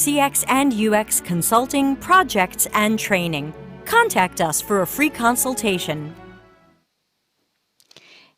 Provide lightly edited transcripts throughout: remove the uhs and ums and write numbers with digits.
CX and UX consulting, projects, and training. Contact us for a free consultation.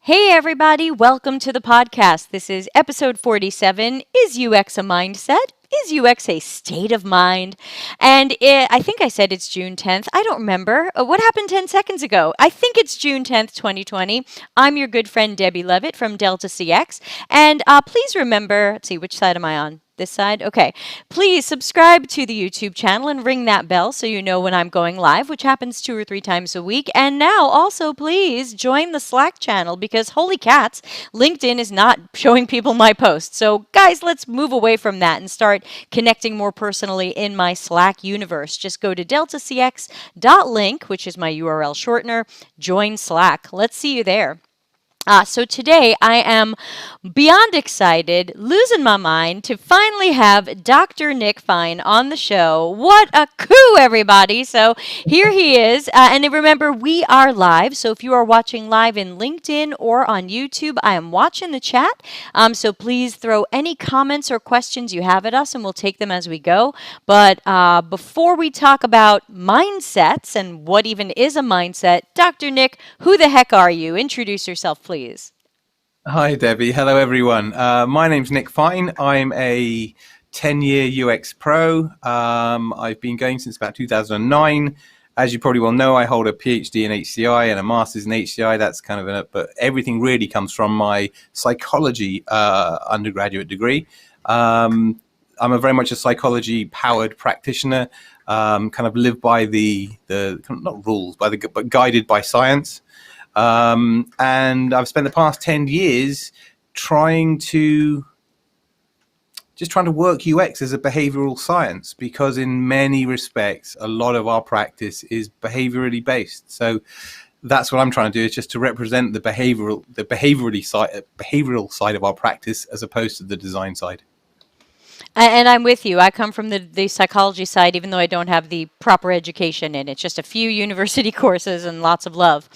Hey everybody, welcome to the podcast. This is episode 47. Is UX a mindset? Is UX a state of mind? And I think I said it's June 10th. I don't remember. What happened 10 seconds ago? I think it's June 10th, 2020. I'm your good friend Debbie Levitt from Delta CX. And please remember, let's see, which side am I on? This side? Okay. Please subscribe to the YouTube channel and ring that bell so you know when I'm going live, which happens 2 or 3 times a week. And now also please join the Slack channel because holy cats, LinkedIn is not showing people my posts. So guys, let's move away from that and start connecting more personally in my Slack universe. Just go to deltacx.link, which is my URL shortener, join Slack. Let's see you there. So today I am beyond excited, losing my mind to finally have Dr. Nick Fine on the show. What a coup, everybody. So here he is. And remember, we are live. So if you are watching live in LinkedIn or on YouTube, I am watching the chat. So please throw any comments or questions you have at us and we'll take them as we go. But before we talk about mindsets and what even is a mindset, Dr. Nick, who the heck are you? Introduce yourself, please. Hi, Debbie. Hello, everyone. My name's Nick Fine. I'm a 10-year UX pro. I've been going since about 2009. As you probably will know, I hold a PhD in HCI and a master's in HCI. That's kind of but everything really comes from my psychology undergraduate degree. I'm a very much a psychology-powered practitioner. Kind of live by the not rules, but guided by science. And I've spent the past 10 years trying to work UX as a behavioral science, because in many respects, a lot of our practice is behaviorally based. So that's what I'm trying to do, is just to represent the behavioral side of our practice as opposed to the design side. And I'm with you. I come from the psychology side, even though I don't have the proper education in it. Just a few university courses and lots of love.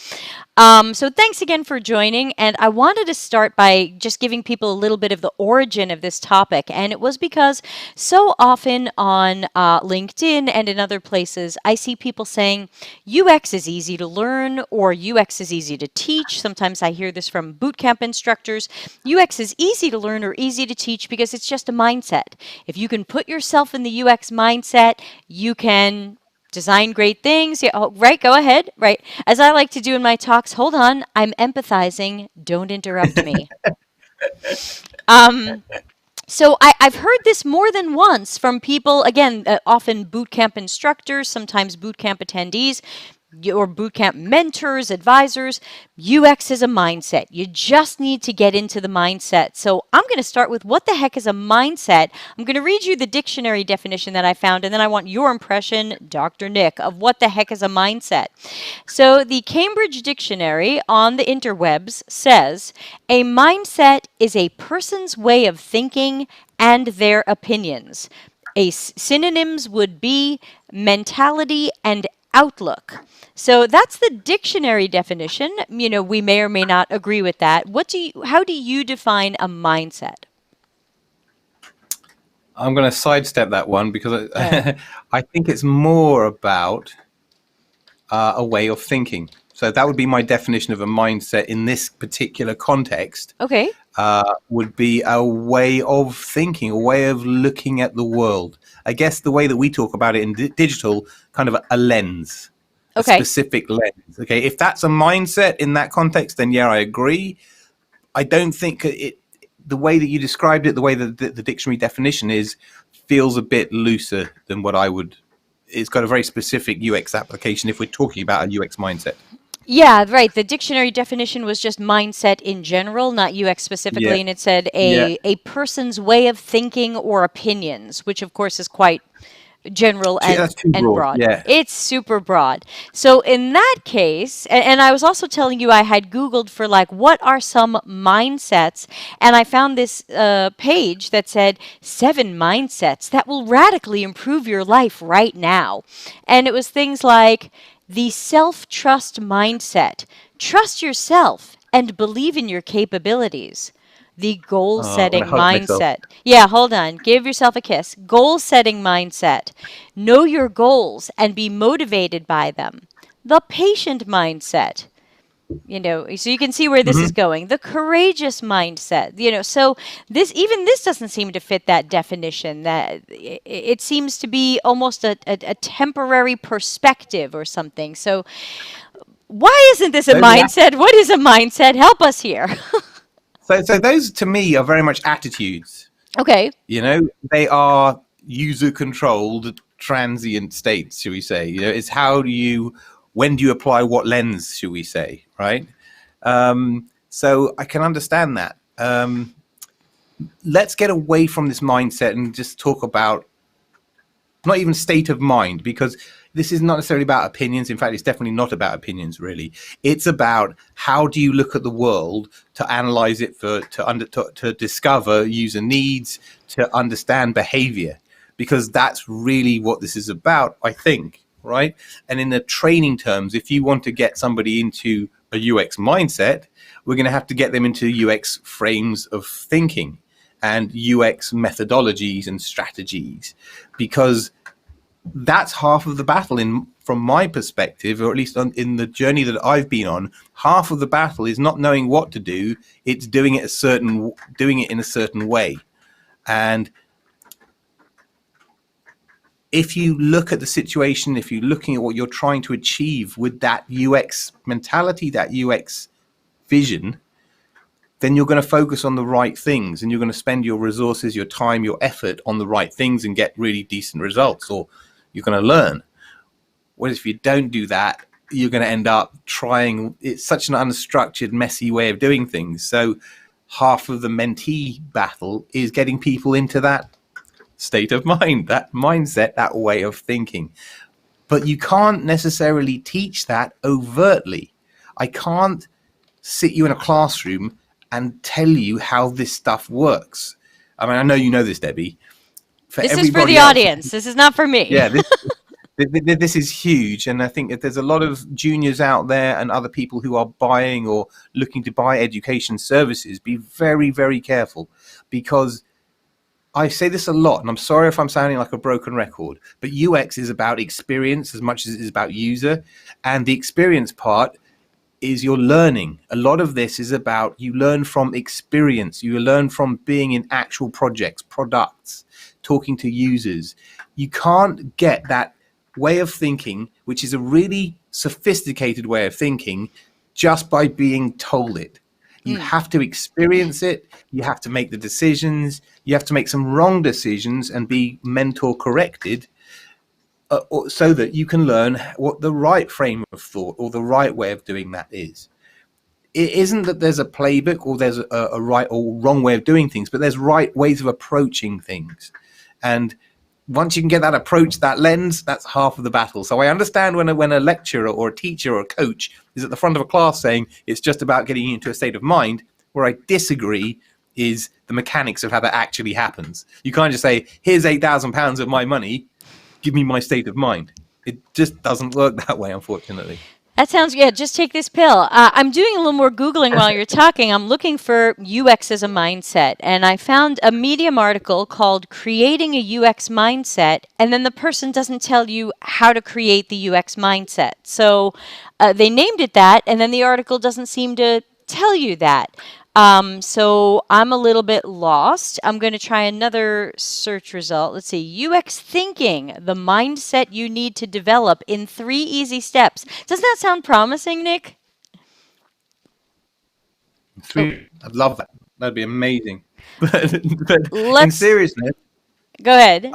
So thanks again for joining. And I wanted to start by just giving people a little bit of the origin of this topic. And it was because so often on LinkedIn and in other places, I see people saying UX is easy to learn or UX is easy to teach. Sometimes I hear this from bootcamp instructors. UX is easy to learn or easy to teach because it's just a mindset. If you can put yourself in the UX mindset, you can design great things. Yeah, oh, right, go ahead. Right. As I like to do in my talks, hold on, I'm empathizing. Don't interrupt me. So I've heard this more than once from people, again, often bootcamp instructors, sometimes bootcamp attendees, or bootcamp mentors, advisors. UX is a mindset. You just need to get into the mindset. So I'm going to start with what the heck is a mindset. I'm going to read you the dictionary definition that I found, and then I want your impression, Dr. Nick, of what the heck is a mindset. So the Cambridge Dictionary on the interwebs says, a mindset is a person's way of thinking and their opinions. Synonyms would be mentality and outlook. So that's the dictionary definition. You know, we may or may not agree with that. How do you define a mindset? I'm going to sidestep that one because I think it's more about a way of thinking. So that would be my definition of a mindset in this particular context. Okay. Would be a way of thinking, a way of looking at the world. I guess the way that we talk about it in digital, kind of a lens, a specific lens. Okay, if that's a mindset in that context, then yeah, I agree. I don't think the way that you described it, the way that the dictionary definition is, feels a bit looser than what I would. It's got a very specific UX application if we're talking about a UX mindset. Yeah, right. The dictionary definition was just mindset in general, not UX specifically, and it said a person's way of thinking or opinions, which of course is quite general and broad. Yeah. It's super broad. So in that case, and I was also telling you I had Googled for like, what are some mindsets? And I found this page that said 7 mindsets that will radically improve your life right now. And it was things like the self-trust mindset. Trust yourself and believe in your capabilities. the goal Oh, I'm setting gonna hug myself. mindset. Yeah, hold on. Give yourself a kiss. Goal setting mindset. Know your goals and be motivated by them. The patient mindset. So you can see where this is Hmm. going. The courageous mindset. So this doesn't seem to fit that definition. That it seems to be almost a temporary perspective or something. So why isn't this a Those are mindset? What is a mindset? Help us here. so those to me are very much attitudes. Okay. They are user controlled transient states, should we say. It's when do you apply what lens, should we say, right? So I can understand that. Let's get away from this mindset and just talk about not even state of mind, because this is not necessarily about opinions. In fact, it's definitely not about opinions, really. It's about how do you look at the world to analyze it, to discover user needs, to understand behavior, because that's really what this is about, I think, right? And in the training terms, if you want to get somebody into a UX mindset, we're going to have to get them into UX frames of thinking and UX methodologies and strategies, because that's half of the battle from my perspective, or at least in the journey that I've been on. Half of the battle is not knowing what to do. It's doing it in a certain way. And if you look at the situation, if you're looking at what you're trying to achieve with that UX mentality, that UX vision, then you're going to focus on the right things, and you're going to spend your resources, your time, your effort on the right things and get really decent results, or you're going to learn. Whereas if you don't do that, you're going to end up trying. It's such an unstructured, messy way of doing things. So half of the mentee battle is getting people into that state of mind, that mindset, that way of thinking. But you can't necessarily teach that overtly. I can't sit you in a classroom and tell you how this stuff works. I mean, I know you know this, Debbie. This is for the audience. This is not for me. Yeah, this is huge. And I think that there's a lot of juniors out there and other people who are buying or looking to buy education services. Be very, very careful, because I say this a lot, and I'm sorry if I'm sounding like a broken record, but UX is about experience as much as it is about user. And the experience part is your learning. A lot of this is about you learn from experience. You learn from being in actual projects, products, talking to users. You can't get that way of thinking, which is a really sophisticated way of thinking, just by being told it. You have to experience it. You have to make the decisions. You have to make some wrong decisions and be mentor corrected, so that you can learn what the right frame of thought or the right way of doing that is. It isn't that there's a playbook or there's a right or wrong way of doing things, but there's right ways of approaching things. And once you can get that approach, that lens, that's half of the battle. So I understand when a lecturer or a teacher or a coach is at the front of a class saying it's just about getting you into a state of mind. Where I disagree is the mechanics of how that actually happens. You can't just say, here's £8,000 of my money, give me my state of mind. It just doesn't work that way, unfortunately. That sounds good. Just take this pill. I'm doing a little more Googling while you're talking. I'm looking for UX as a mindset. And I found a Medium article called Creating a UX Mindset. And then the person doesn't tell you how to create the UX mindset. So they named it that. And then the article doesn't seem to tell you that. So I'm a little bit lost. I'm going to try another search result. Let's see. UX thinking, the mindset you need to develop in 3 easy steps. Doesn't that sound promising, Nick? I'd love that. That'd be amazing. But in Let's seriousness, go ahead.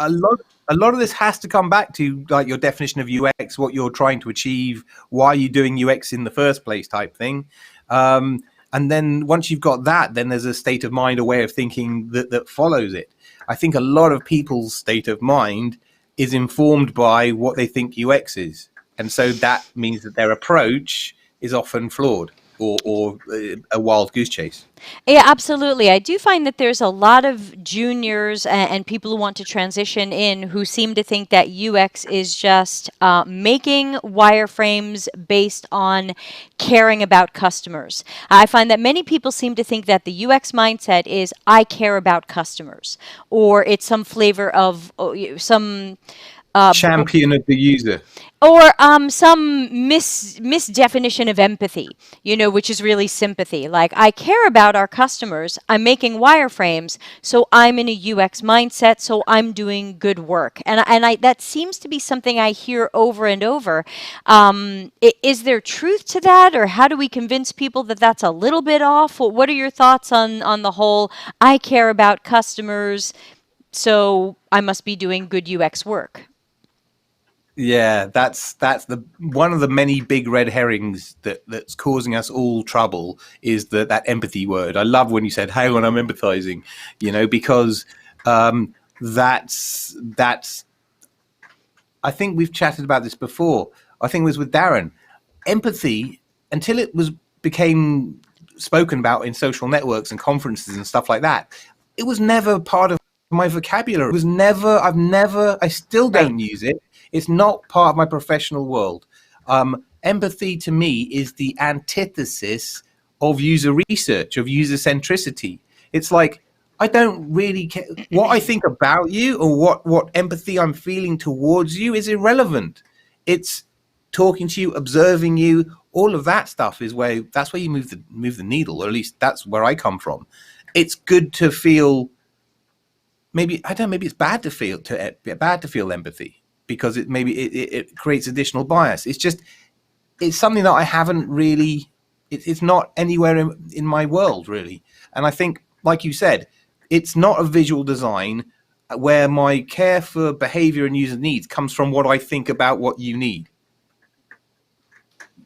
a lot of this has to come back to like your definition of UX, what you're trying to achieve, why you're doing UX in the first place, type thing. And then once you've got that, then there's a state of mind, a way of thinking that follows it. I think a lot of people's state of mind is informed by what they think UX is. And so that means that their approach is often flawed or a wild goose chase. Yeah, absolutely. I do find that there's a lot of juniors and people who want to transition in who seem to think that UX is just making wireframes based on caring about customers. I find that many people seem to think that the UX mindset is I care about customers, or it's some flavor of some. Champion of the user. Or some misdefinition of empathy, which is really sympathy. Like, I care about our customers. I'm making wireframes, so I'm in a UX mindset, so I'm doing good work. And that seems to be something I hear over and over. Is there truth to that, or how do we convince people that that's a little bit off? What are your thoughts on the whole, I care about customers, so I must be doing good UX work? Yeah, that's the one of the many big red herrings that's causing us all trouble is that empathy word. I love when you said, "Hey, when I'm empathizing," because that's. I think we've chatted about this before. I think it was with Darren. Empathy, until it became spoken about in social networks and conferences and stuff like that, it was never part of my vocabulary. It was never. I still don't use it. It's not part of my professional world. Empathy to me is the antithesis of user research, of user centricity. It's like, I don't really care what I think about you, or what empathy I'm feeling towards you is irrelevant. It's talking to you, observing you, all of that stuff is that's where you move the needle, or at least that's where I come from. It's good to feel, maybe it's bad to feel empathy, because it creates additional bias. It's something that I haven't really, it's not anywhere in my world really. And I think, like you said, it's not a visual design where my care for behavior and user needs comes from what I think about what you need.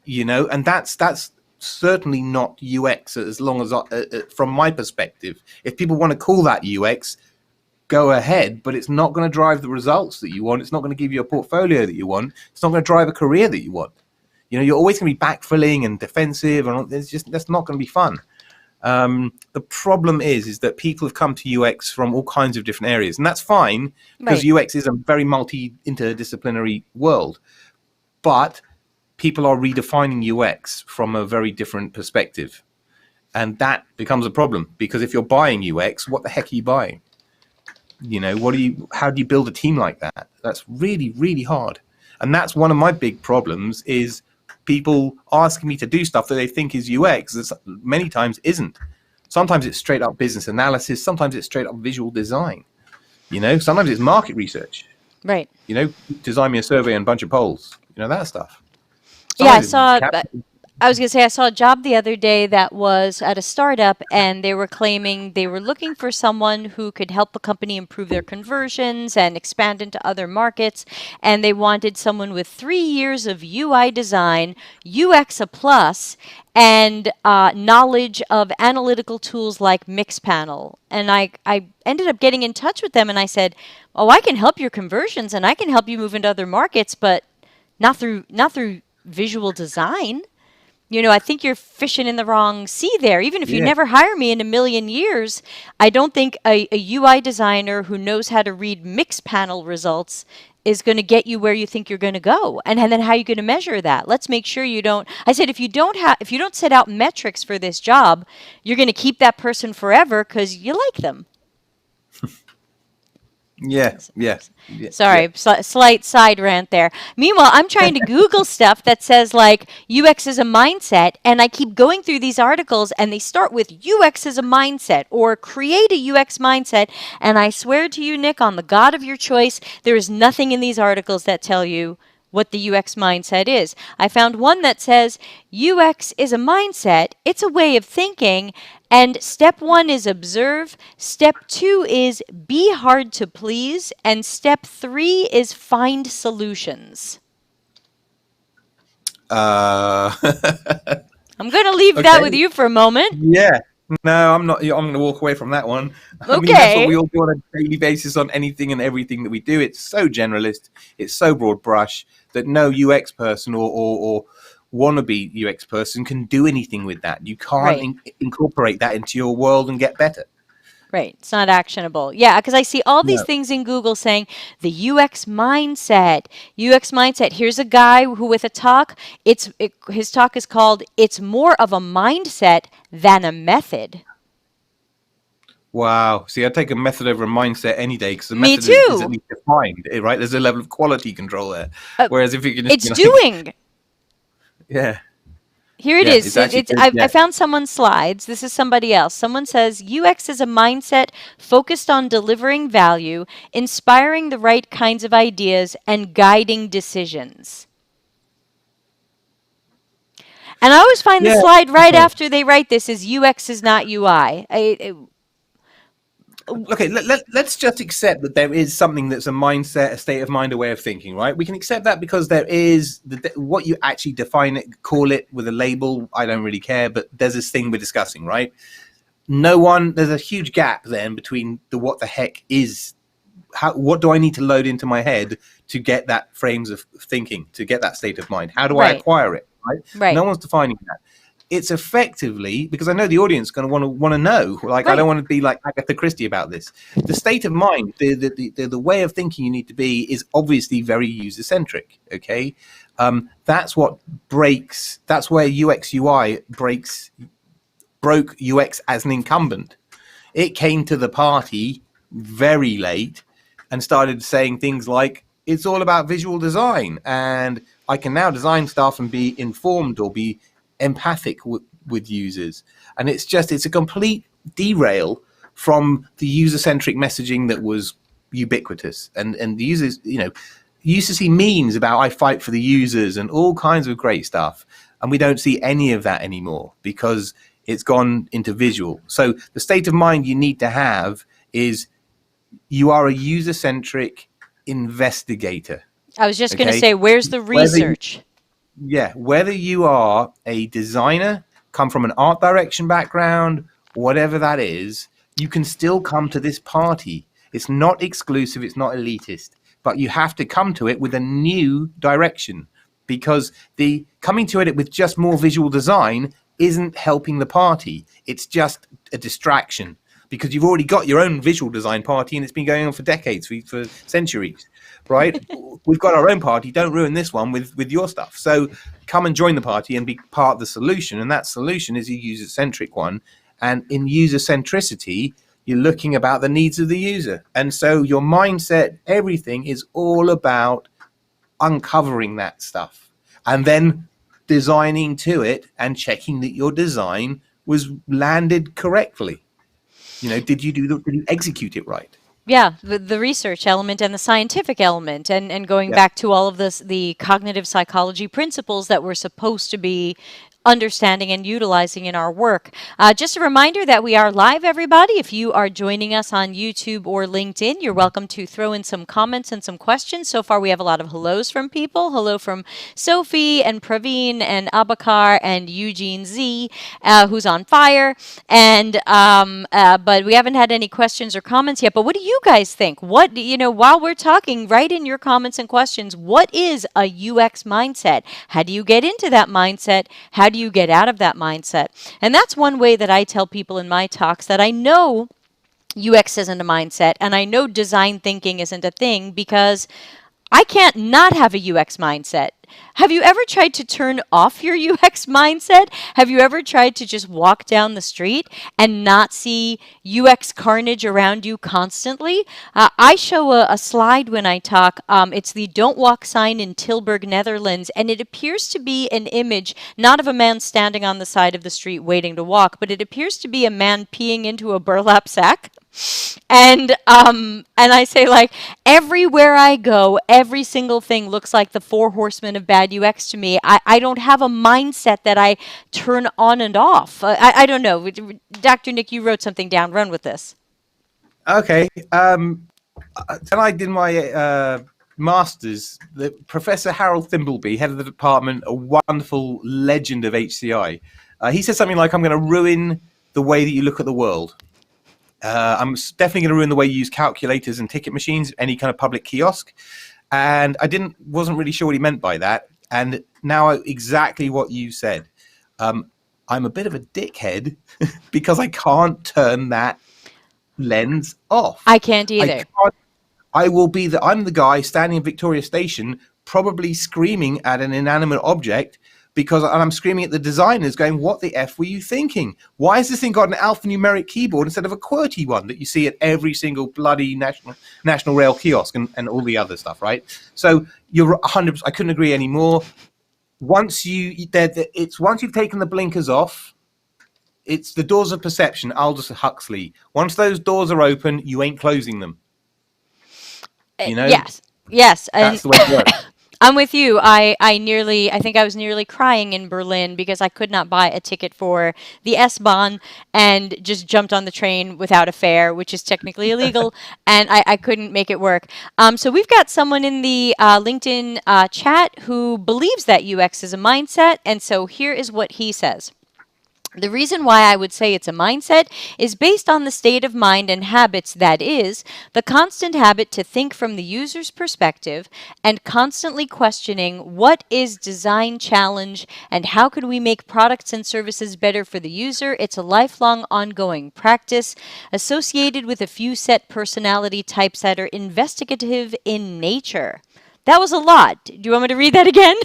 And that's certainly not UX, as long as from my perspective. If people want to call that UX, go ahead, but it's not going to drive the results that you want. It's not going to give you a portfolio that you want. It's not going to drive a career that you want. You're always going to be backfilling and defensive, and that's not going to be fun. The problem is that people have come to UX from all kinds of different areas, and that's fine, because UX is a very interdisciplinary world. But people are redefining UX from a very different perspective, and that becomes a problem, because if you're buying UX, what the heck are you buying? How do you build a team like that? That's really, really hard. And that's one of my big problems, is people asking me to do stuff that they think is UX that many times isn't. Sometimes it's straight up business analysis. Sometimes it's straight up visual design. Sometimes it's market research. Right. Design me a survey and a bunch of polls. That stuff. Sometimes I was going to say, I saw a job the other day that was at a startup, and they were claiming they were looking for someone who could help the company improve their conversions and expand into other markets. And they wanted someone with 3 years of UI design, UX a plus, and knowledge of analytical tools like Mixpanel. And I ended up getting in touch with them, and I said, "Oh, I can help your conversions, and I can help you move into other markets, but not through visual design. I think you're fishing in the wrong sea there. Even if you never hire me in a million years, I don't think a UI designer who knows how to read Mixpanel results is going to get you where you think you're going to go. And then how are you going to measure that? Let's make sure you don't." I said, if you don't set out metrics for this job, you're going to keep that person forever because you like them. Yeah. Sorry, slight side rant there. Meanwhile, I'm trying to Google stuff that says like UX is a mindset, and I keep going through these articles, and they start with UX is a mindset or create a UX mindset. And I swear to you, Nick, on the God of your choice, there is nothing in these articles that tell you what the UX mindset is. I found one that says UX is a mindset. It's a way of thinking. And step 1 is observe. Step 2 is be hard to please. And step 3 is find solutions. I'm going to leave that with you for a moment. Yeah. No, I'm not. I'm going to walk away from that one. Okay. I mean, that's what we all do on a daily basis on anything and everything that we do. It's so generalist. It's so broad brush that no UX person or wannabe UX person can do anything with that. You can't Right. incorporate that into your world and get better. Right. It's not actionable. Yeah, because I see all these No. things in Google saying the UX mindset. UX mindset. Here's a guy who with a talk, his talk is called "It's More of a Mindset Than a Method." Wow. See, I take a method over a mindset any day because the Me method is at too. least defined, right? There's a level of quality control there. Uh, Whereas if you can just it's be like, doing. yeah, Here it yeah, is. it's actually, I yeah. found someone's slides. This is somebody else. Someone says UX is a mindset focused on delivering value, inspiring the right kinds of ideas, and guiding decisions. And I always find the Yeah. slide right Okay. after they write this is UX is not UI. Okay, let's just accept that there is something that's a mindset, a state of mind, a way of thinking, right? We can accept that because there is what you actually define it, call it with a label. I don't really care, but there's this thing we're discussing, right? There's a huge gap then between what the heck is, what do I need to load into my head to get that frames of thinking, to get that state of mind? How do I Right. acquire it, right? Right. No one's defining that. It's effectively, because I know the audience is going to want to know, like, I Right. don't want to be like Agatha Christie about this. The state of mind, the way of thinking you need to be is obviously very user centric. Okay. That's what breaks, that's where UX UI broke UX as an incumbent. It came to the party very late and started saying things like, it's all about visual design and I can now design stuff and be informed or be empathic with users. And it's a complete derail from the user-centric messaging that was ubiquitous. And the users, you used to see memes about I fight for the users and all kinds of great stuff. And we don't see any of that anymore because it's gone into visual. So the state of mind you need to have is you are a user-centric investigator. I was just going to Okay. say, where's the Whether you- research? Yeah, whether you are a designer, come from an art direction background, whatever that is, you can still come to this party. It's not exclusive, it's not elitist, but you have to come to it with a new direction because the coming to it with just more visual design isn't helping the party. It's just a distraction because you've already got your own visual design party and it's been going on for decades, for centuries. Right? We've got our own party. Don't ruin this one with your stuff. So come and join the party and be part of the solution. And that solution is a user-centric one. And in user centricity, you're looking about the needs of the user. And so your mindset, everything is all about uncovering that stuff and then designing to it and checking that your design was landed correctly. Did you execute it right? Yeah, the research element and the scientific element, and going back to all of this, the cognitive psychology principles that we're supposed to be understanding and utilizing in our work. Just a reminder that we are live, everybody. If you are joining us on YouTube or LinkedIn, you're welcome to throw in some comments and some questions. So far, we have a lot of hellos from people. Hello from Sophie and Praveen and Abakar and Eugene Z, who's on fire. And but we haven't had any questions or comments yet. But what do you guys think? While we're talking, write in your comments and questions. What is a UX mindset? How do you get into that mindset? How do you get out of that mindset? And that's one way that I tell people in my talks that I know UX isn't a mindset and I know design thinking isn't a thing because I can't not have a UX mindset. Have you ever tried to turn off your UX mindset? Have you ever tried to just walk down the street and not see UX carnage around you constantly? I show a slide when I talk. It's the Don't Walk sign in Tilburg, Netherlands, and it appears to be an image not of a man standing on the side of the street waiting to walk, but it appears to be a man peeing into a burlap sack. And I say, like, everywhere I go, every single thing looks like the four horsemen of bad UX to me. I don't have a mindset that I turn on and off. I don't know. Dr. Nick, you wrote something down. Run with this. Okay. Then I did my master's. Professor Harold Thimbleby, head of the department, a wonderful legend of HCI. He said something like, I'm going to ruin the way that you look at the world. I'm definitely going to ruin the way you use calculators and ticket machines, any kind of public kiosk. And I wasn't really sure what he meant by that. And now exactly what you said. I'm a bit of a dickhead because I can't turn that lens off. I can't I either. can't. I'm the guy standing in Victoria Station, probably screaming at an inanimate object because I'm screaming at the designers, going, "What the f were you thinking? Why has this thing got an alphanumeric keyboard instead of a QWERTY one that you see at every single bloody national rail kiosk and all the other stuff?" Right. So you're 100%. I couldn't agree anymore. Once you've taken the blinkers off, it's the doors of perception. Aldous Huxley. Once those doors are open, you ain't closing them. Yes, and That's the way it works. I'm with you. I think I was nearly crying in Berlin because I could not buy a ticket for the S-Bahn and just jumped on the train without a fare, which is technically illegal, and I couldn't make it work. So we've got someone in the LinkedIn chat who believes that UX is a mindset, and so here is what he says. The reason why I would say it's a mindset is based on the state of mind and habits, that is, the constant habit to think from the user's perspective and constantly questioning what is design challenge and how could we make products and services better for the user. It's a lifelong ongoing practice associated with a few set personality types that are investigative in nature. That was a lot. Do you want me to read that again?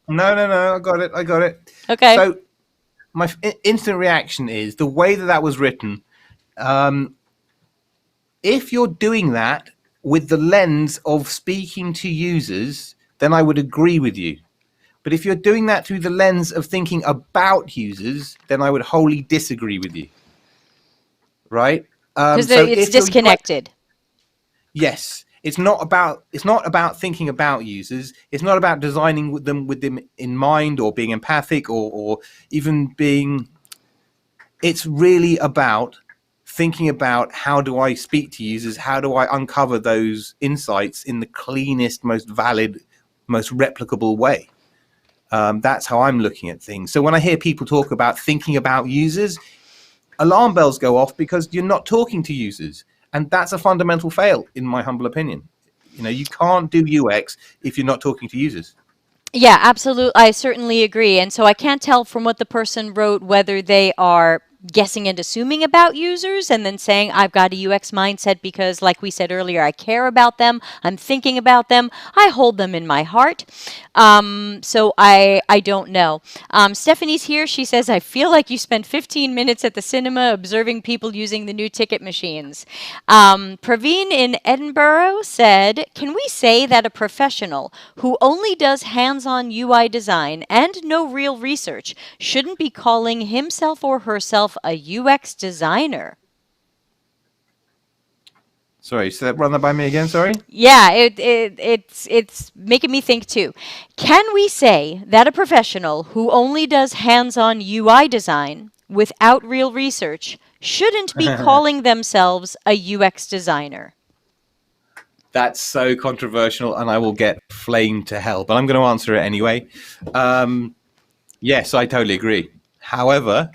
No, I got it. Okay. So my instant reaction is the way that was written. If you're doing that with the lens of speaking to users, then I would agree with you. But if you're doing that through the lens of thinking about users, then I would wholly disagree with you. Right? Because it's disconnected. Yes. It's not about thinking about users. It's not about designing with them in mind or being empathic or even being. It's really about thinking about how do I speak to users? How do I uncover those insights in the cleanest, most valid, most replicable way? That's how I'm looking at things. So when I hear people talk about thinking about users, alarm bells go off because you're not talking to users. And that's a fundamental fail, in my humble opinion. You can't do UX if you're not talking to users. Yeah, absolutely. I certainly agree. And so I can't tell from what the person wrote whether they are guessing and assuming about users and then saying I've got a UX mindset because, like we said earlier, I care about them, I'm thinking about them, I hold them in my heart. So I don't know. Stephanie's here. She says, I feel like you spent 15 minutes at the cinema observing people using the new ticket machines. Praveen in Edinburgh said, can we say that a professional who only does hands-on UI design and no real research shouldn't be calling himself or herself a UX designer? Sorry, so run that by me again, sorry? Yeah, it's making me think too. Can we say that a professional who only does hands-on UI design without real research shouldn't be calling themselves a UX designer? That's so controversial, and I will get flamed to hell, but I'm going to answer it anyway. Yes, I totally agree. However,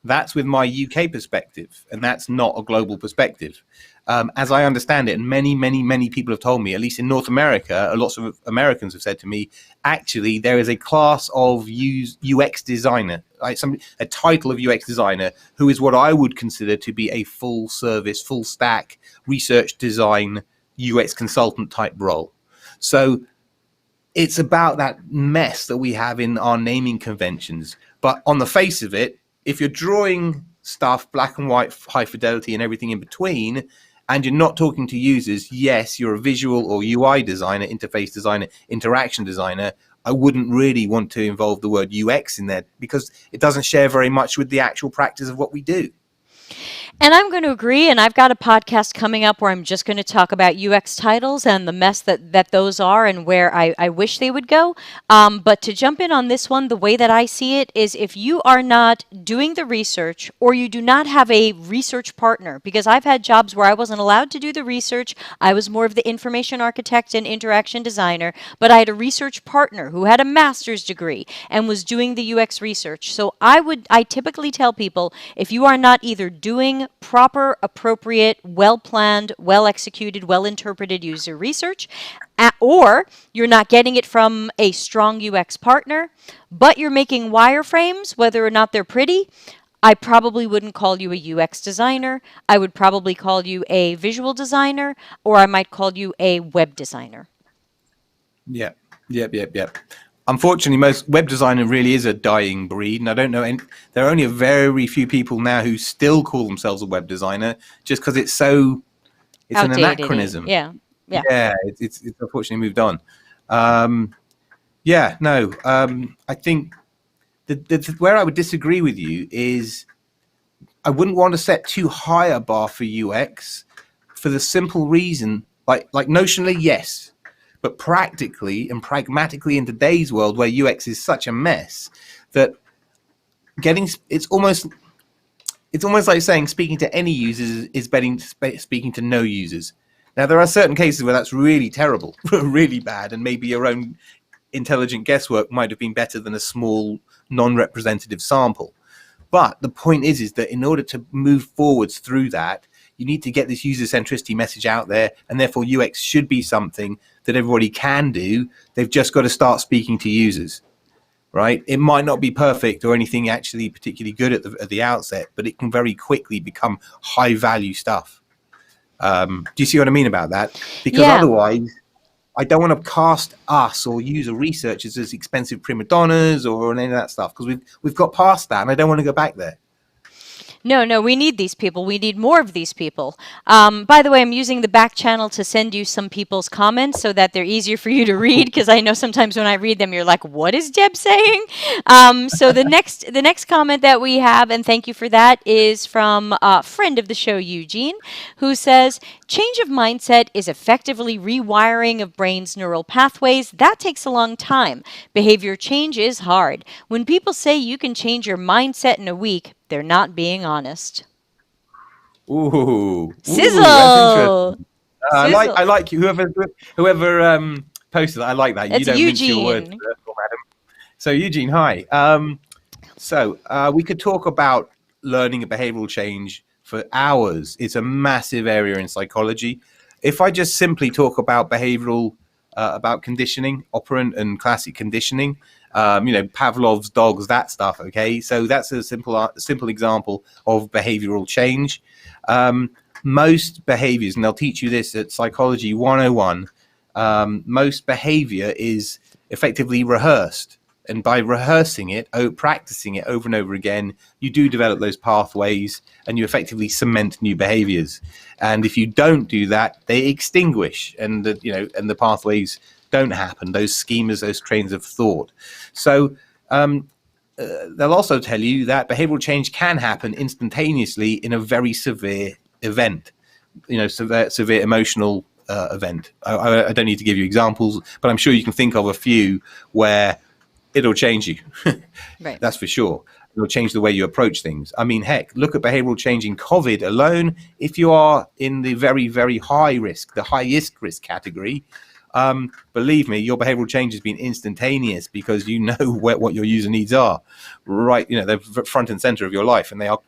that's with my UK perspective, and that's not a global perspective. As I understand it, and many people have told me, at least in North America, lots of Americans have said to me, actually, there is a class of UX designer, a title of UX designer, who is what I would consider to be a full service, full stack research design UX consultant type role. So it's about that mess that we have in our naming conventions. But on the face of it, if you're drawing stuff black and white, high fidelity and everything in between, and you're not talking to users, yes, you're a visual or UI designer, interface designer, interaction designer. I wouldn't really want to involve the word UX in there because it doesn't share very much with the actual practice of what we do. And I'm going to agree, and I've got a podcast coming up where I'm just going to talk about UX titles and the mess that those are and where I wish they would go. But to jump in on this one, the way that I see it is if you are not doing the research or you do not have a research partner, because I've had jobs where I wasn't allowed to do the research. I was more of the information architect and interaction designer, but I had a research partner who had a master's degree and was doing the UX research. So I typically tell people, if you are not either doing proper, appropriate, well-planned, well-executed, well-interpreted user research, or you're not getting it from a strong UX partner, but you're making wireframes, whether or not they're pretty, I probably wouldn't call you a UX designer. I would probably call you a visual designer, or I might call you a web designer. Yep. Unfortunately, most web designer really is a dying breed, and I don't know. And there are only a very few people now who still call themselves a web designer, just because it's an anachronism. Yeah. It's unfortunately moved on. I think where I would disagree with you is I wouldn't want to set too high a bar for UX for the simple reason, like notionally, yes. But practically and pragmatically in today's world where UX is such a mess that it's almost like saying speaking to any users is better speaking to no users. Now, there are certain cases where that's really terrible, really bad, and maybe your own intelligent guesswork might have been better than a small non-representative sample. But the point is that in order to move forwards through that, you need to get this user centricity message out there, and therefore UX should be something that everybody can do. They've just got to start speaking to users, right? It might not be perfect or anything actually particularly good at the outset, but it can very quickly become high value stuff. Do you see what I mean about that? Because otherwise, I don't want to cast us or user researchers as expensive prima donnas or any of that stuff, because we've got past that, and I don't want to go back there. No, we need these people. We need more of these people. By the way, I'm using the back channel to send you some people's comments so that they're easier for you to read, because I know sometimes when I read them, you're like, what is Deb saying? So the next comment that we have, and thank you for that, is from a friend of the show, Eugene, who says, change of mindset is effectively rewiring of brain's neural pathways. That takes a long time. Behavior change is hard. When people say you can change your mindset in a week, they're not being honest. Ooh, Sizzle. I like you. Whoever posted that, I like that. It's you don't mince your words, Eugene. madam. So Eugene, hi. We could talk about learning a behavioral change for hours. It's a massive area in psychology. If I just simply talk about behavioral, about conditioning, operant and classic conditioning, Pavlov's dogs, that stuff. Okay, so that's a simple example of behavioral change. Most behaviors, and they'll teach you this at Psychology 101, most behavior is effectively rehearsed. And by rehearsing it, practicing it over and over again, you do develop those pathways and you effectively cement new behaviors. And if you don't do that, they extinguish, and the pathways don't happen, those schemas, those trains of thought. So they'll also tell you that behavioral change can happen instantaneously in a very severe event, severe emotional event. I don't need to give you examples, but I'm sure you can think of a few where it'll change you. Right. That's for sure. It'll change the way you approach things. I mean, heck, look at behavioral change in COVID alone. If you are in the very, very high risk, the highest risk category, believe me, your behavioral change has been instantaneous, because you know what your user needs are, right? They're front and center of your life, and they are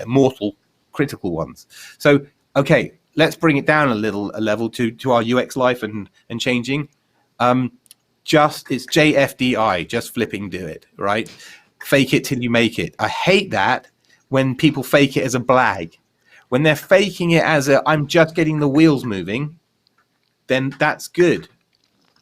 mortal, critical ones. So, okay, let's bring it down a level to our UX life and changing. It's JFDI, just flipping do it, right? Fake it till you make it. I hate that when people fake it as a blag. When they're faking it as I'm just getting the wheels moving, then that's good.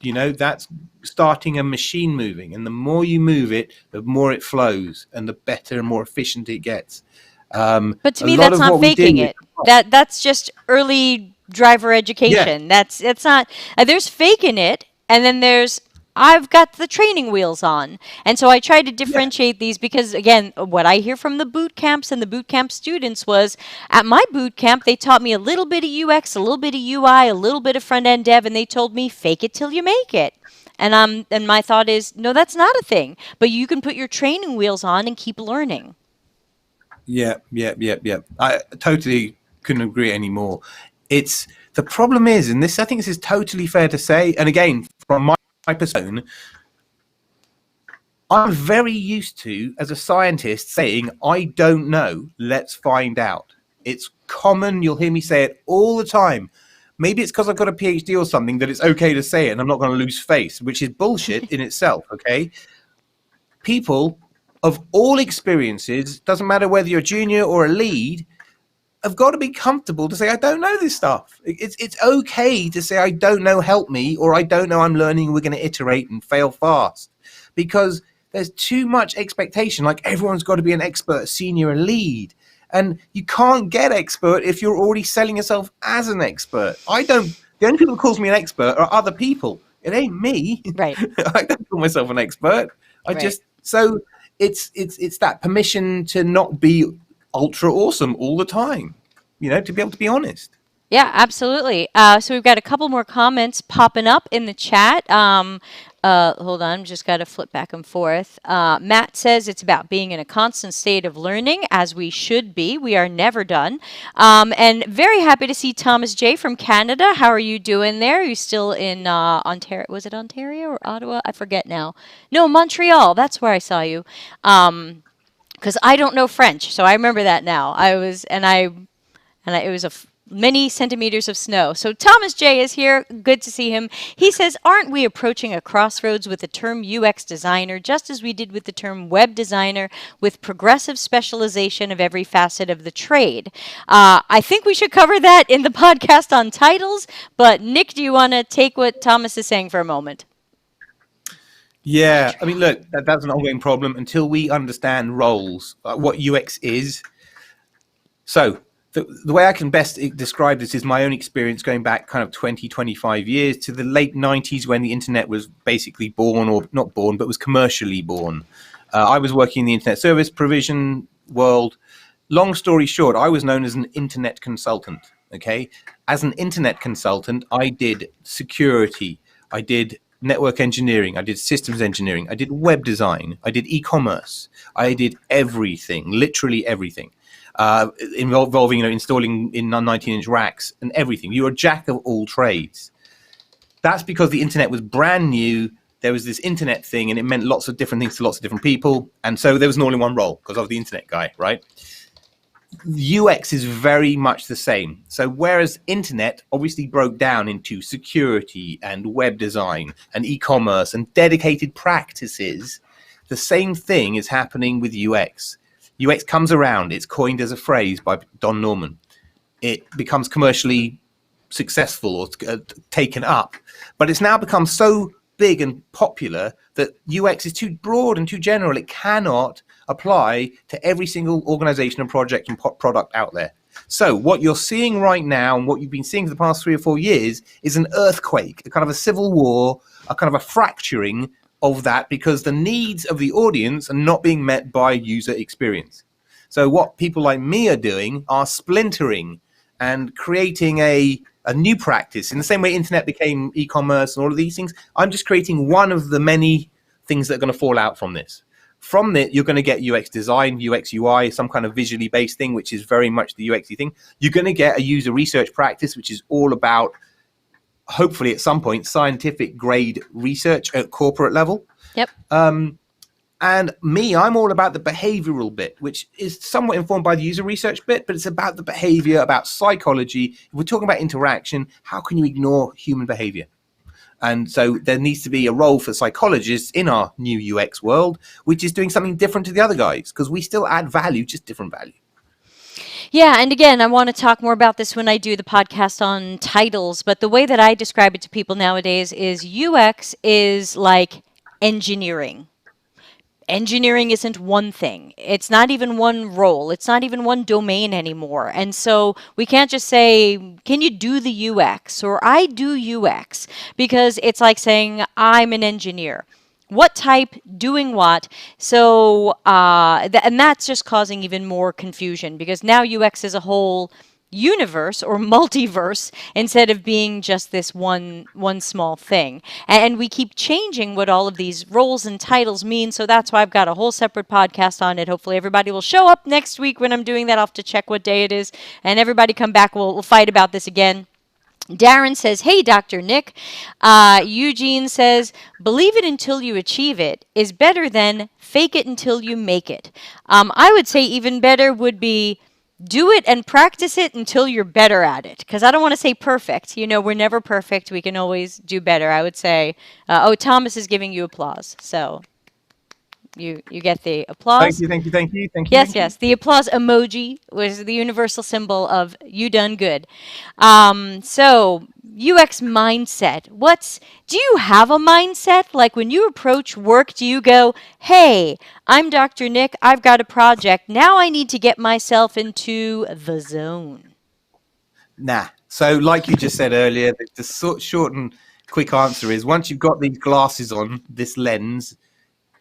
That's starting a machine moving. And the more you move it, the more it flows, and the better and more efficient it gets. But to me, that's not faking it. That's just early driver education. Yeah. That's not. There's faking it, and then there's I've got the training wheels on. And so I try to differentiate these, because, again, what I hear from the boot camps and the boot camp students was, at my boot camp, they taught me a little bit of UX, a little bit of UI, a little bit of front-end dev, and they told me, fake it till you make it. And my thought is, no, that's not a thing. But you can put your training wheels on and keep learning. Yeah. I totally couldn't agree anymore. The problem is, and I think this is totally fair to say, and again, from my persona, I'm very used to, as a scientist, saying, I don't know, let's find out. It's common. You'll hear me say it all the time. Maybe it's because I've got a PhD or something that it's okay to say it and I'm not going to lose face, which is bullshit in itself, okay? People of all experiences, doesn't matter whether you're a junior or a lead, have got to be comfortable to say, I don't know this stuff. It's okay to say, I don't know, help me, or I don't know, I'm learning, we're going to iterate and fail fast. Because there's too much expectation, like everyone's got to be an expert, senior, and lead. And you can't get expert if you're already selling yourself as an expert. The only people who calls me an expert are other people. It ain't me. Right. I don't call myself an expert. So it's that permission to not be ultra awesome all the time, to be able to be honest. Yeah, absolutely. So we've got a couple more comments popping up in the chat. Hold on, just got to flip back and forth. Matt says it's about being in a constant state of learning, as we should be. We are never done. And very happy to see Thomas J. from Canada. How are you doing there? Are you still in Ontario? Was it Ontario or Ottawa? I forget now. No, Montreal. That's where I saw you. Because I don't know French, so I remember that now. It was many centimeters of snow. So Thomas J is here. Good to see him. He says, aren't we approaching a crossroads with the term UX designer, just as we did with the term web designer, with progressive specialization of every facet of the trade? I think we should cover that in the podcast on titles. But Nick, do you want to take what Thomas is saying for a moment? Yeah, I mean, look, that's an ongoing problem until we understand roles, what UX is. So the way I can best describe this is my own experience going back kind of 20, 25 years to the late 90s when the internet was basically born, or not born, but was commercially born. I was working in the internet service provision world. Long story short, I was known as an internet consultant, okay? As an internet consultant, I did security, I did network engineering, I did systems engineering, I did web design, I did e-commerce, I did everything, literally everything. Involving installing in 19-inch racks and everything. You're a jack of all trades. That's because the internet was brand new. There was this internet thing, and it meant lots of different things to lots of different people. And so there was only one role because I was the internet guy, right? UX is very much the same. So whereas internet obviously broke down into security and web design and e-commerce and dedicated practices, the same thing is happening with UX. UX comes around. It's coined as a phrase by Don Norman. It becomes commercially successful or taken up, but it's now become so big and popular that UX is too broad and too general. It cannot apply to every single organization and project and product out there. So what you're seeing right now and what you've been seeing for the past 3 or 4 years is an earthquake, a kind of a civil war, a kind of a fracturing of that, because the needs of the audience are not being met by user experience. So what people like me are doing are splintering and creating a new practice. In the same way internet became e-commerce and all of these things, I'm just creating one of the many things that are going to fall out from this. From it, you're going to get UX design, UX UI, some kind of visually based thing, which is very much the UX-y thing. You're going to get a user research practice, which is all about, hopefully at some point, scientific grade research at corporate level. Yep. And me, I'm all about the behavioral bit, which is somewhat informed by the user research bit, but it's about the behavior, about psychology. If we're talking about interaction, how can you ignore human behavior? And so there needs to be a role for psychologists in our new UX world, which is doing something different to the other guys, because we still add value, just different value. Yeah, and again, I want to talk more about this when I do the podcast on titles, but the way that I describe it to people nowadays is UX is like engineering. Engineering isn't one thing. It's not even one role. It's not even one domain anymore. And so we can't just say, can you do the UX? Or I do UX. Because it's like saying, I'm an engineer. What type, doing what? So, and that's just causing even more confusion, because now UX is a whole universe or multiverse instead of being just this one small thing. And we keep changing what all of these roles and titles mean. So that's why I've got a whole separate podcast on it. Hopefully everybody will show up next week when I'm doing that. I'll have to check what day it is. And everybody come back. We'll fight about this again. Darren says, hey, Dr. Nick. Eugene says, believe it until you achieve it is better than fake it until you make it. I would say even better would be do it and practice it until you're better at it. Because I don't want to say perfect. We're never perfect. We can always do better. I would say, Thomas is giving you applause. So you get the applause. Thank you. Yes, yes. The applause emoji was the universal symbol of you done good. So UX mindset. Do you have a mindset? Like when you approach work, do you go, hey, I'm Dr. Nick, I've got a project. Now I need to get myself into the zone. Nah. So like you just said earlier, the short and quick answer is once you've got these glasses on, this lens,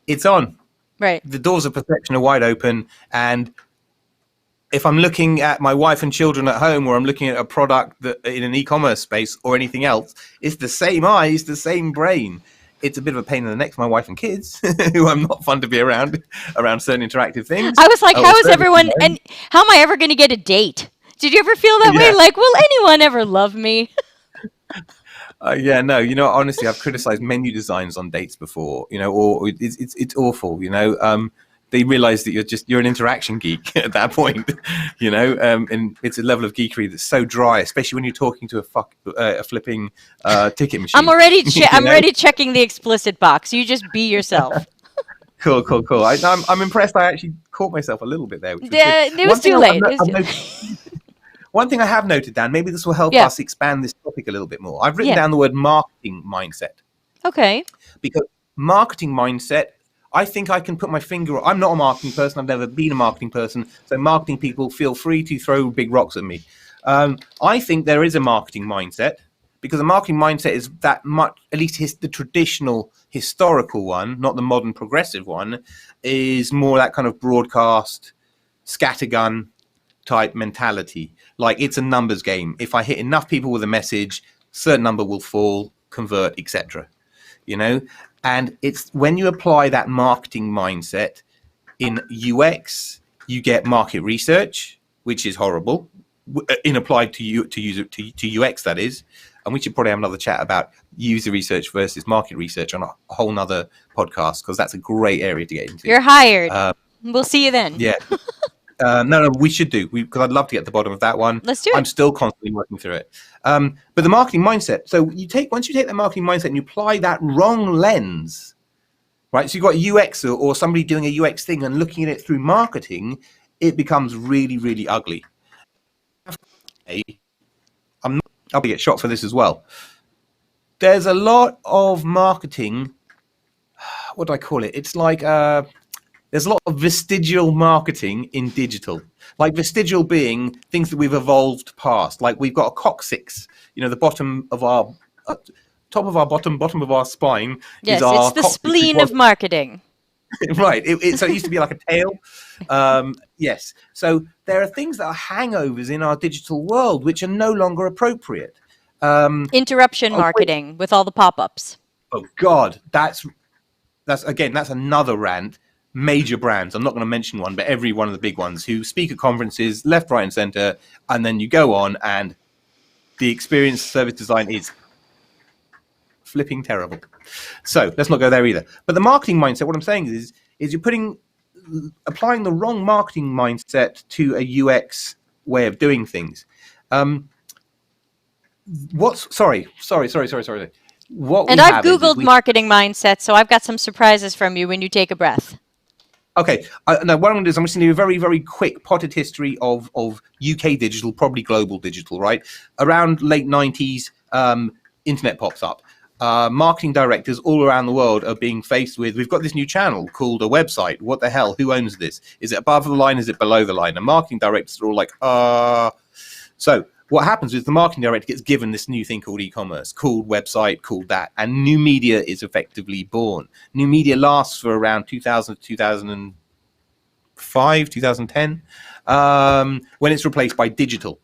it's on. Right. The doors of perception are wide open. And if I'm looking at my wife and children at home, or I'm looking at a product that in an e-commerce space or anything else, it's the same eyes, the same brain. It's a bit of a pain in the neck for my wife and kids, who I'm not fun to be around certain interactive things. I was like, how is everyone, and how am I ever going to get a date? Did you ever feel that way? Like, will anyone ever love me? Yeah, no, honestly, I've criticized menu designs on dates before, or it's awful, they realize that you're an interaction geek at that point, and it's a level of geekery that's so dry, especially when you're talking to a flipping ticket machine. I'm already checking the explicit box. You just be yourself. Cool. I'm impressed. I actually caught myself a little bit there. It was too late. One thing I have noted down, maybe this will help us expand this topic a little bit more. I've written down the word marketing mindset. Okay. Because marketing mindset, I think I can put my finger on. I'm not a marketing person. I've never been a marketing person. So marketing people, feel free to throw big rocks at me. I think there is a marketing mindset, because a marketing mindset is that much, at least the traditional historical one, not the modern progressive one, is more that kind of broadcast, scattergun type mentality. Like it's a numbers game. If I hit enough people with a message, certain number will fall, convert, etc. And it's when you apply that marketing mindset in UX, you get market research, which is horrible. In applied to UX, that is. And we should probably have another chat about user research versus market research on a whole nother podcast, because that's a great area to get into. You're hired. We'll see you then. Yeah. No, we should do, because I'd love to get to the bottom of that one. Let's do it. I'm still constantly working through it. But the marketing mindset. So once you take that marketing mindset and you apply that wrong lens, right? So you've got a UX or somebody doing a UX thing and looking at it through marketing, it becomes really, really ugly. I'll get shot for this as well. There's a lot of marketing. What do I call it? It's like there's a lot of vestigial marketing in digital. Like vestigial being things that we've evolved past. Like we've got a coccyx, the bottom of our top of our bottom of our spine. Yes, is our it's the spleen of marketing. Right. So it used to be like a tail. Yes. So there are things that are hangovers in our digital world which are no longer appropriate. Interruption marketing with all the pop-ups. Oh God, that's another rant. Major brands, I'm not going to mention one, but every one of the big ones who speak at conferences left, right, and center, and then you go on and the experience service design is flipping terrible. So let's not go there either. But the marketing mindset, what I'm saying is you're applying the wrong marketing mindset to a UX way of doing things. Sorry. What and I've Googled marketing mindset, so I've got some surprises from you when you take a breath. Okay. Now, what I'm going to do is I'm going to do a very, very quick potted history of UK digital, probably global digital, right? Around late 90s, internet pops up. Marketing directors all around the world are being faced with, we've got this new channel called a website. What the hell? Who owns this? Is it above the line? Is it below the line? And marketing directors are all like, So what happens is the marketing director gets given this new thing called e-commerce, called website, called that, and new media is effectively born. New media lasts for around 2000 to 2005, 2010, when it's replaced by digital.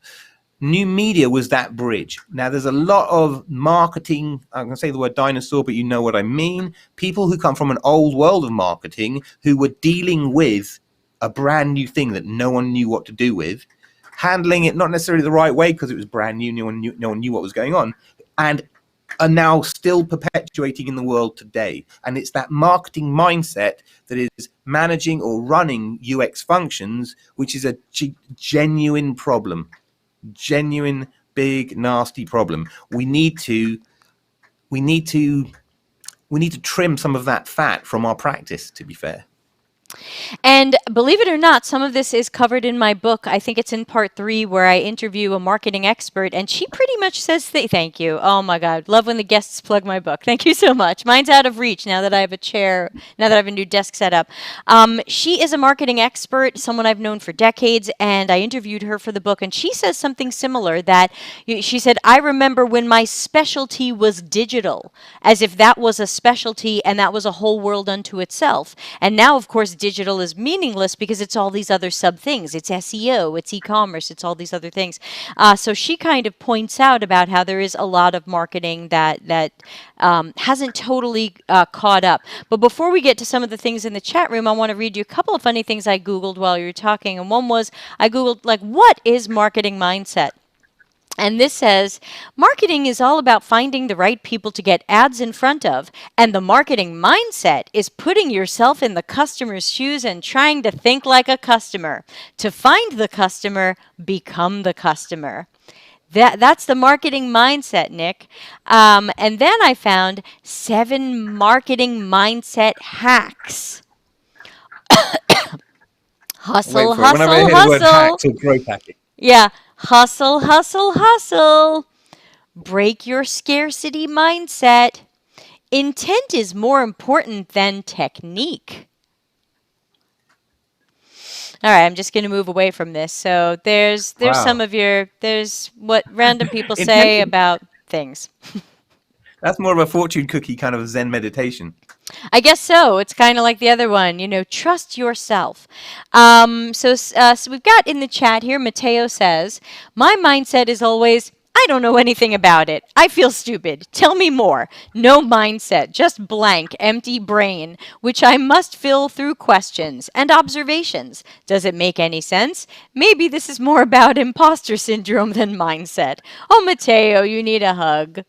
New media was that bridge. Now, there's a lot of marketing, I'm going to say the word dinosaur, but you know what I mean. People who come from an old world of marketing who were dealing with a brand new thing that no one knew what to do with, handling it not necessarily the right way because it was brand new, no one knew what was going on, and are now still perpetuating in the world today. And it's that marketing mindset that is managing or running UX functions, which is a genuine problem, genuine, big, nasty problem. We need to trim some of that fat from our practice, to be fair. And believe it or not, some of this is covered in my book. I think it's in part 3 where I interview a marketing expert, and she pretty much says, thank you. Oh my God. Love when the guests plug my book. Thank you so much. Mine's out of reach now that I have a chair, now that I have a new desk set up. She is a marketing expert, someone I've known for decades, and I interviewed her for the book, and she says something similar that she said, I remember when my specialty was digital, as if that was a specialty and that was a whole world unto itself. And now, of course, digital is meaningless because it's all these other sub things. It's SEO, it's e-commerce, it's all these other things. So she kind of points out about how there is a lot of marketing that hasn't totally caught up. But before we get to some of the things in the chat room, I want to read you a couple of funny things I Googled while you were talking. And one was, I Googled, like, what is marketing mindset? And this says, marketing is all about finding the right people to get ads in front of. And the marketing mindset is putting yourself in the customer's shoes and trying to think like a customer. To find the customer, become the customer. That's the marketing mindset, Nick. And then I found 7 marketing mindset hacks. Hustle, hustle, Whenever I hear the word hustle. hacks or growth hacking. Yeah. Hustle, hustle, hustle. Break your scarcity mindset. Intent is more important than technique. All right, I'm just going to move away from this. So there's Wow. some of there's what random people say Intent- about things. That's more of a fortune cookie kind of Zen meditation. I guess so. It's kind of like the other one, trust yourself. So we've got in the chat here, Mateo says, my mindset is always, I don't know anything about it. I feel stupid. Tell me more. No mindset, just blank, empty brain, which I must fill through questions and observations. Does it make any sense? Maybe this is more about imposter syndrome than mindset. Oh, Mateo, you need a hug.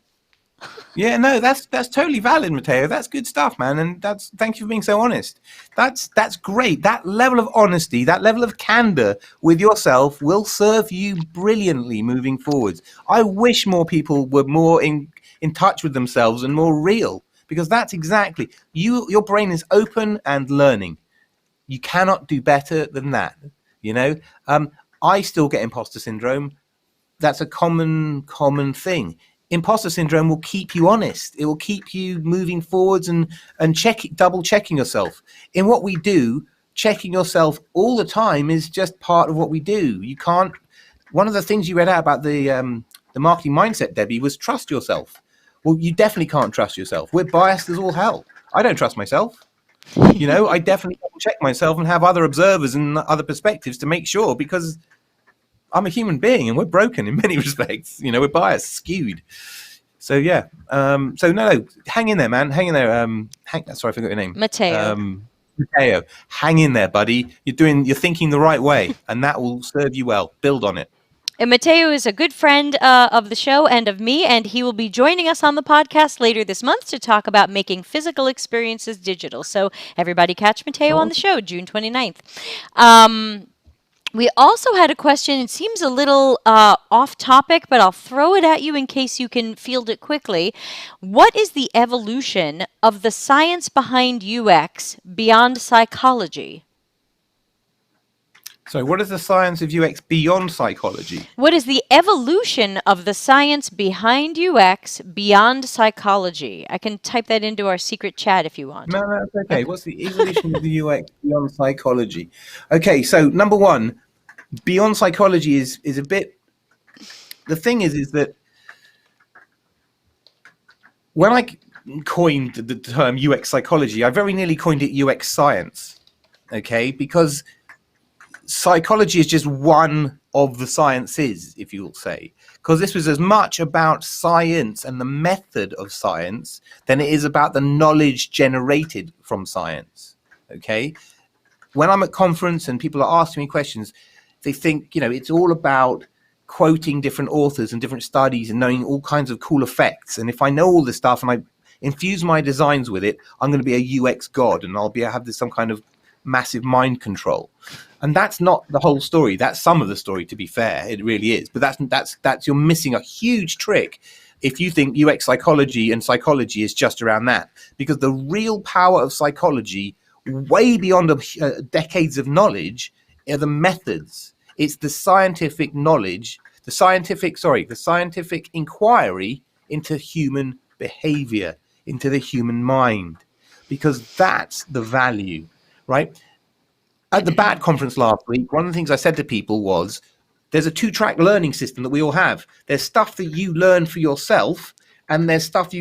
Yeah, no, that's totally valid, Mateo. That's good stuff, man. And thank you for being so honest. That's great. That level of honesty, that level of candor with yourself will serve you brilliantly moving forwards. I wish more people were more in touch with themselves and more real, because that's exactly your brain is open and learning. You cannot do better than that. I still get imposter syndrome. That's a common thing. Imposter syndrome will keep you honest. It will keep you moving forwards and double checking yourself. In what we do, checking yourself all the time is just part of what we do. You can't. One of the things you read out about the marketing mindset, Debbie, was trust yourself. Well, you definitely can't trust yourself. We're biased as all hell. I don't trust myself. I definitely double check myself and have other observers and other perspectives to make sure, because I'm a human being and we're broken in many respects. We're biased, skewed. So yeah. So no, hang in there, man. Hang in there. Sorry, I forgot your name. Mateo. Mateo, hang in there, buddy. You're thinking the right way, and that will serve you well. Build on it. And Mateo is a good friend of the show and of me, and he will be joining us on the podcast later this month to talk about making physical experiences digital. So everybody catch Mateo on the show, June 29th. We also had a question. It seems a little off topic, but I'll throw it at you in case you can field it quickly. What is the evolution of the science behind UX beyond psychology? So what is the science of UX beyond psychology? What is the evolution of the science behind UX beyond psychology? I can type that into our secret chat if you want. No, that's okay. What's the evolution of the UX beyond psychology? Okay, so number one, beyond psychology is a bit. The thing is that when I coined the term UX psychology, I very nearly coined it UX science. Okay, because psychology is just one of the sciences, if you'll say, because this was as much about science and the method of science than it is about the knowledge generated from science. Okay, when I'm at conference and people are asking me questions, they think it's all about quoting different authors and different studies and knowing all kinds of cool effects. And if I know all this stuff and I infuse my designs with it, I'm going to be a UX god, and I'll have some kind of massive mind control. And that's not the whole story. That's some of the story, to be fair. It really is. But that's you're missing a huge trick if you think UX psychology and psychology is just around that, because the real power of psychology, way beyond decades of knowledge, are the methods. It's the scientific knowledge, the scientific inquiry into human behavior, into the human mind, because that's the value, right? At the BAT conference last week, one of the things I said to people was, there's a 2-track learning system that we all have. There's stuff that you learn for yourself, and there's stuff that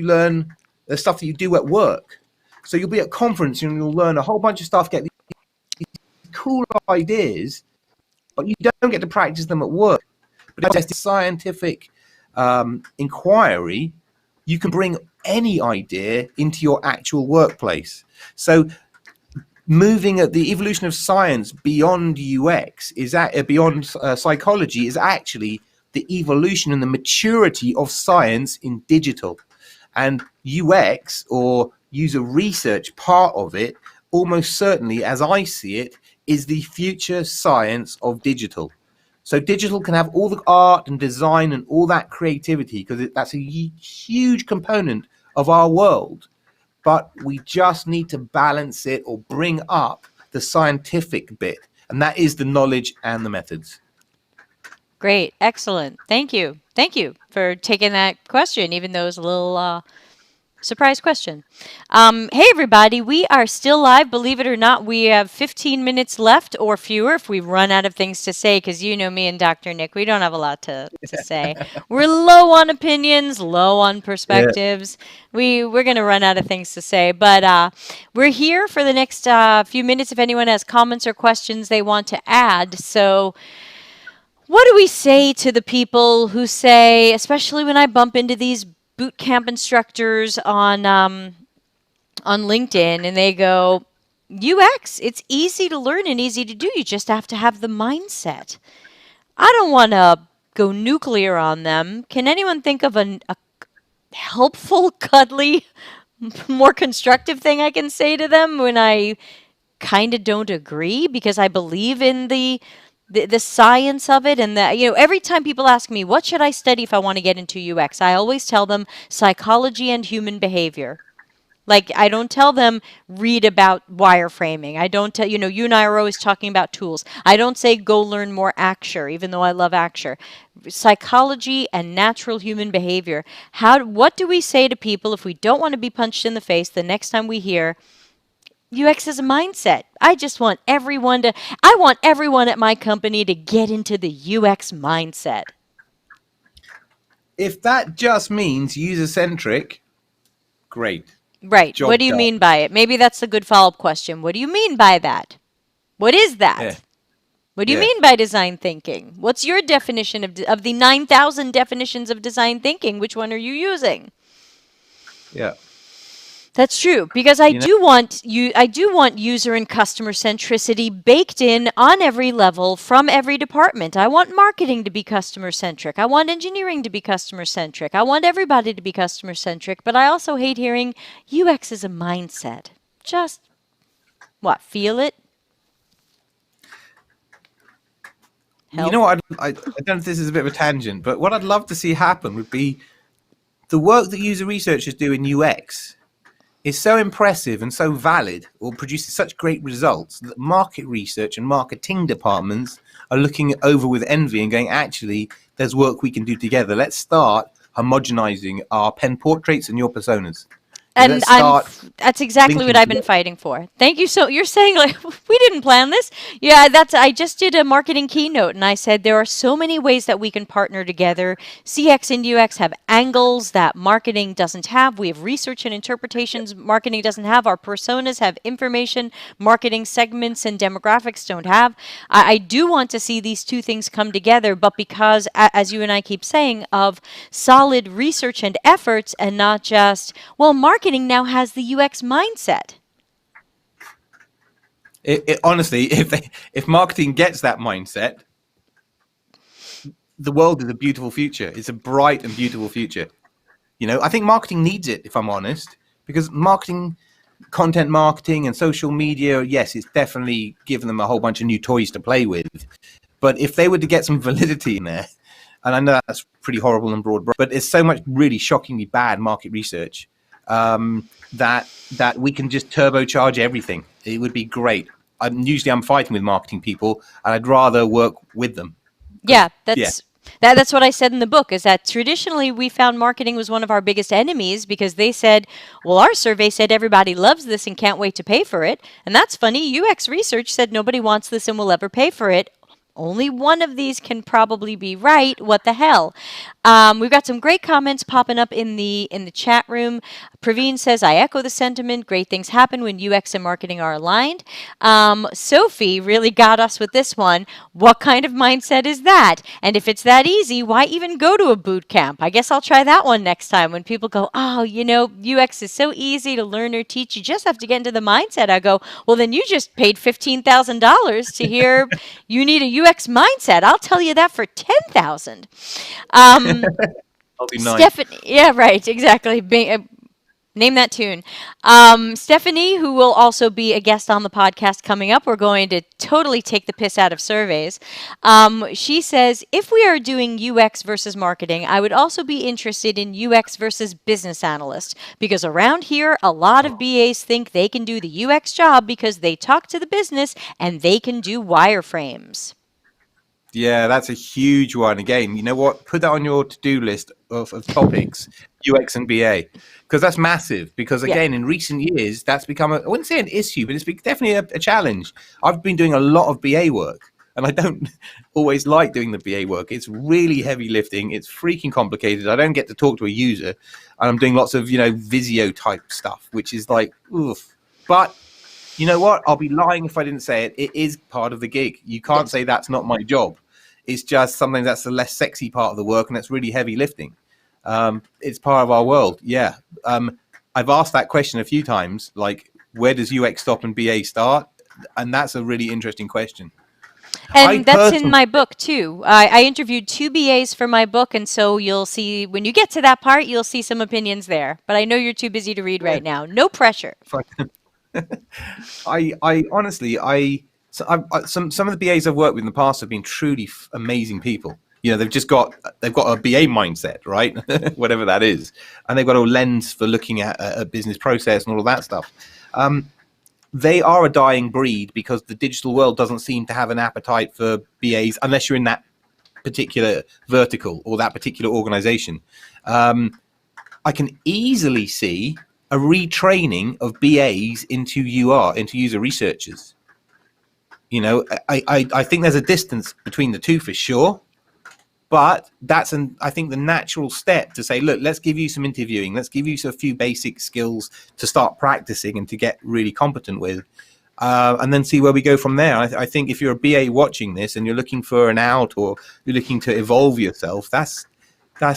you do at work. So you'll be at conference and you'll learn a whole bunch of stuff, get these cool ideas, but you don't get to practice them at work. But it's the scientific inquiry. You can bring any idea into your actual workplace. So moving at the evolution of science beyond UX beyond psychology is actually the evolution and the maturity of science in digital. And UX, or user research, part of it, almost certainly, as I see it, is the future science of digital. So digital can have all the art and design and all that creativity, because that's a huge component of our world. But we just need to balance it or bring up the scientific bit. And that is the knowledge and the methods. Great. Excellent. Thank you. Thank you for taking that question, even though it was a little surprise question. Hey, everybody. We are still live. Believe it or not, we have 15 minutes left or fewer if we run out of things to say, because you know me and Dr. Nick, we don't have a lot to say. We're low on opinions, low on perspectives. Yeah. We're going to run out of things to say. But we're here for the next few minutes if anyone has comments or questions they want to add. So what do we say to the people who say, especially when I bump into these boot camp instructors on LinkedIn, and they go, UX, it's easy to learn and easy to do. You just have to have the mindset. I don't want to go nuclear on them. Can anyone think of a helpful, cuddly, more constructive thing I can say to them when I kind of don't agree, because I believe in the science of it? And that, every time people ask me, what should I study if I want to get into UX? I always tell them psychology and human behavior. Like, I don't tell them read about wireframing. I don't tell, you and I are always talking about tools. I don't say go learn more Axure, even though I love Axure. Psychology and natural human behavior. What do we say to people if we don't want to be punched in the face the next time we hear UX is a mindset? I want everyone at my company to get into the UX mindset. If that just means user-centric, great. Right. What do you mean by it? Maybe that's a good follow-up question. What do you mean by that? What is that? Yeah. What do you mean by design thinking? What's your definition of the 9,000 definitions of design thinking? Which one are you using? Yeah. That's true, because I do want user and customer centricity baked in on every level from every department. I want marketing to be customer centric. I want engineering to be customer centric. I want everybody to be customer centric, but I also hate hearing UX is a mindset. Just feel it? Help. You know what? I don't know if this is a bit of a tangent, but what I'd love to see happen would be the work that user researchers do in UX is so impressive and so valid, or produces such great results, that market research and marketing departments are looking over with envy and going, actually, there's work we can do together. Let's start homogenizing our pen portraits and your personas. And that's exactly what I've been fighting for. Thank you. So you're saying, like, we didn't plan this. Yeah, I just did a marketing keynote, and I said there are so many ways that we can partner together. CX and UX have angles that marketing doesn't have. We have research and interpretations marketing doesn't have. Our personas have information marketing segments and demographics don't have. I do want to see these two things come together, but because, as you and I keep saying, of solid research and efforts, and not just, well, marketing now has the UX mindset. Honestly, if marketing gets that mindset, the world is a beautiful future. It's a bright and beautiful future. I think marketing needs it, if I'm honest, because content marketing and social media, yes, it's definitely given them a whole bunch of new toys to play with. But if they were to get some validity in there, and I know that's pretty horrible and broad, but there's so much really shockingly bad market research that we can just turbocharge everything. It would be great. I'm fighting with marketing people, and I'd rather work with them. Yeah, that's what I said in the book, is that traditionally we found marketing was one of our biggest enemies because they said, well, our survey said everybody loves this and can't wait to pay for it. And that's funny. UX research said nobody wants this and will ever pay for it. Only one of these can probably be right. What the hell? We've got some great comments popping up in the chat room. Praveen says, I echo the sentiment. Great things happen when UX and marketing are aligned. Sophie really got us with this one. What kind of mindset is that? And if it's that easy, why even go to a boot camp? I guess I'll try that one next time when people go, oh, UX is so easy to learn or teach. You just have to get into the mindset. I go, well, then you just paid $15,000 to hear you need a UX mindset. I'll tell you that for $10,000. I'll be nice. Stephanie, yeah, right, exactly. Name that tune. Stephanie, who will also be a guest on the podcast coming up, we're going to totally take the piss out of surveys. She says, if we are doing UX versus marketing, I would also be interested in UX versus business analyst, because around here, a lot of BAs think they can do the UX job because they talk to the business and they can do wireframes. Yeah, that's a huge one. Again, you know what? Put that on your to-do list of topics, UX and BA, because that's massive. Because again, in recent years, that's become I wouldn't say an issue, but it's definitely a challenge. I've been doing a lot of BA work, and I don't always like doing the BA work. It's really heavy lifting. It's freaking complicated. I don't get to talk to a user, and I'm doing lots of Visio type stuff, which is like, oof. But you know what? I'll be lying if I didn't say it. It is part of the gig. You can't say that's not my job. It's just something that's the less sexy part of the work, and that's really heavy lifting. It's part of our world. Yeah. I've asked that question a few times, like, where does UX stop and BA start? And that's a really interesting question. And that's in my book, too. I interviewed 2 BAs for my book, and so you'll see, when you get to that part, you'll see some opinions there. But I know you're too busy to read right now. No pressure. I honestly, some of the BAs I've worked with in the past have been truly amazing people. They've got a BA mindset, right? Whatever that is, and they've got a lens for looking at a business process and all of that stuff. They are a dying breed because the digital world doesn't seem to have an appetite for BAs unless you're in that particular vertical or that particular organization. I can easily see a retraining of BAs into user researchers. I think there's a distance between the two for sure, but that's I think the natural step to say, look, let's give you some interviewing, let's give you a few basic skills to start practicing and to get really competent with, and then see where we go from there. I think if you're a BA watching this and you're looking for an out or you're looking to evolve yourself, that's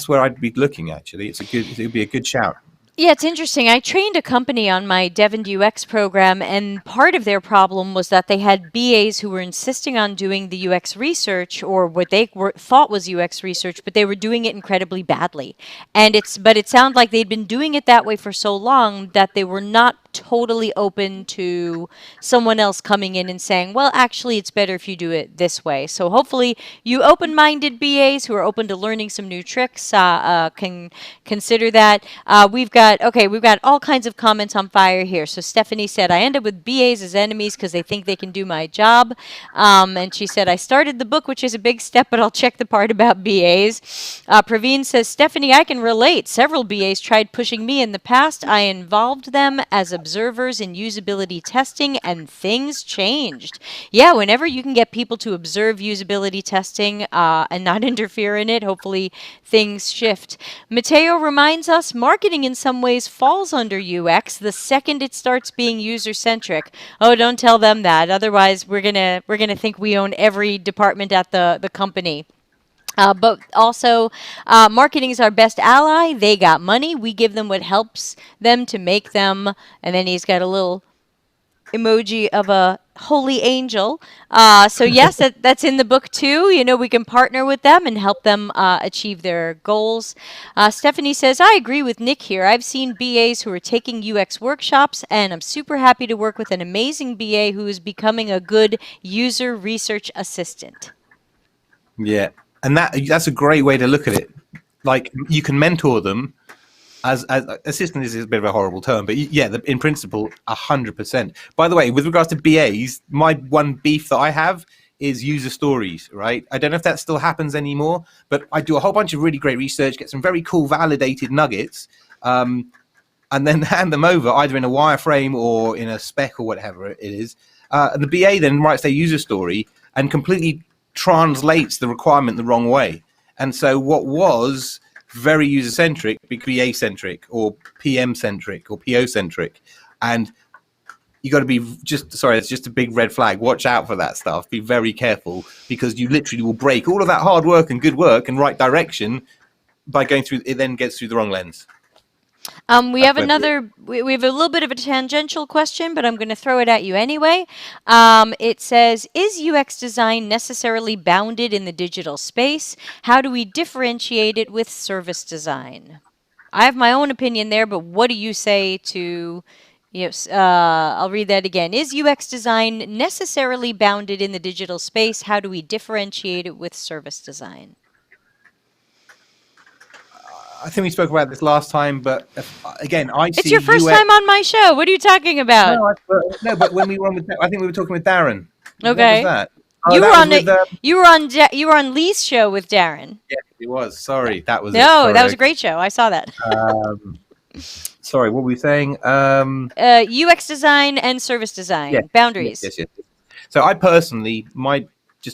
where I'd be looking. Actually, it would be a good shout. Yeah, it's interesting. I trained a company on my Dev and UX program, and part of their problem was that they had BAs who were insisting on doing the UX research, or what they thought was UX research, but they were doing it incredibly badly. But it sounded like they'd been doing it that way for so long that they were not totally open to someone else coming in and saying, well, actually, it's better if you do it this way. So hopefully you open-minded BAs who are open to learning some new tricks can consider that. We've got all kinds of comments on fire here. So Stephanie said, I end up with BAs as enemies because they think they can do my job. And she said, I started the book, which is a big step, but I'll check the part about BAs. Praveen says, Stephanie, I can relate. Several BAs tried pushing me in the past. I involved them as observers in usability testing, and things changed. Yeah, whenever you can get people to observe usability testing and not interfere in it, hopefully things shift. Mateo reminds us, marketing in some ways falls under UX the second it starts being user-centric. Oh, don't tell them that. Otherwise, we're gonna think we own every department at the company. But also, marketing is our best ally. They got money. We give them what helps them to make them. And then he's got a little emoji of a holy angel. So yes, that's in the book too. We can partner with them and help them achieve their goals. Stephanie says, I agree with Nick here. I've seen BAs who are taking UX workshops, and I'm super happy to work with an amazing BA who is becoming a good user research assistant. Yeah, and that's a great way to look at it. Like, you can mentor them. As assistant is a bit of a horrible term, but yeah, in principle, 100%. By the way, with regards to BAs, my one beef that I have is user stories, right? I don't know if that still happens anymore, but I do a whole bunch of really great research, get some very cool validated nuggets, and then hand them over either in a wireframe or in a spec or whatever it is. And the BA then writes their user story and completely translates the requirement the wrong way. And so what was very user-centric become BA-centric or PM-centric or PO-centric. And you got to be it's just a big red flag. Watch out for that stuff. Be very careful, because you literally will break all of that hard work and good work and right direction by going through, it then gets through the wrong lens. We have a little bit of a tangential question, but I'm going to throw it at you anyway. It says, is UX design necessarily bounded in the digital space? How do we differentiate it with service design? I have my own opinion there, but what do you say to... Yes, I'll read that again. Is UX design necessarily bounded in the digital space? How do we differentiate it with service design? I think we spoke about this last time, but again, It's your first time on my show. What are you talking about? No, but when we were on with, I think we were talking with Darren. Okay. What was that? You were on Lee's show with Darren. Yeah, it was. Sorry, that was. That was a great show. I saw that. Sorry, what were we saying? UX design and service design boundaries. Yes. So I personally, my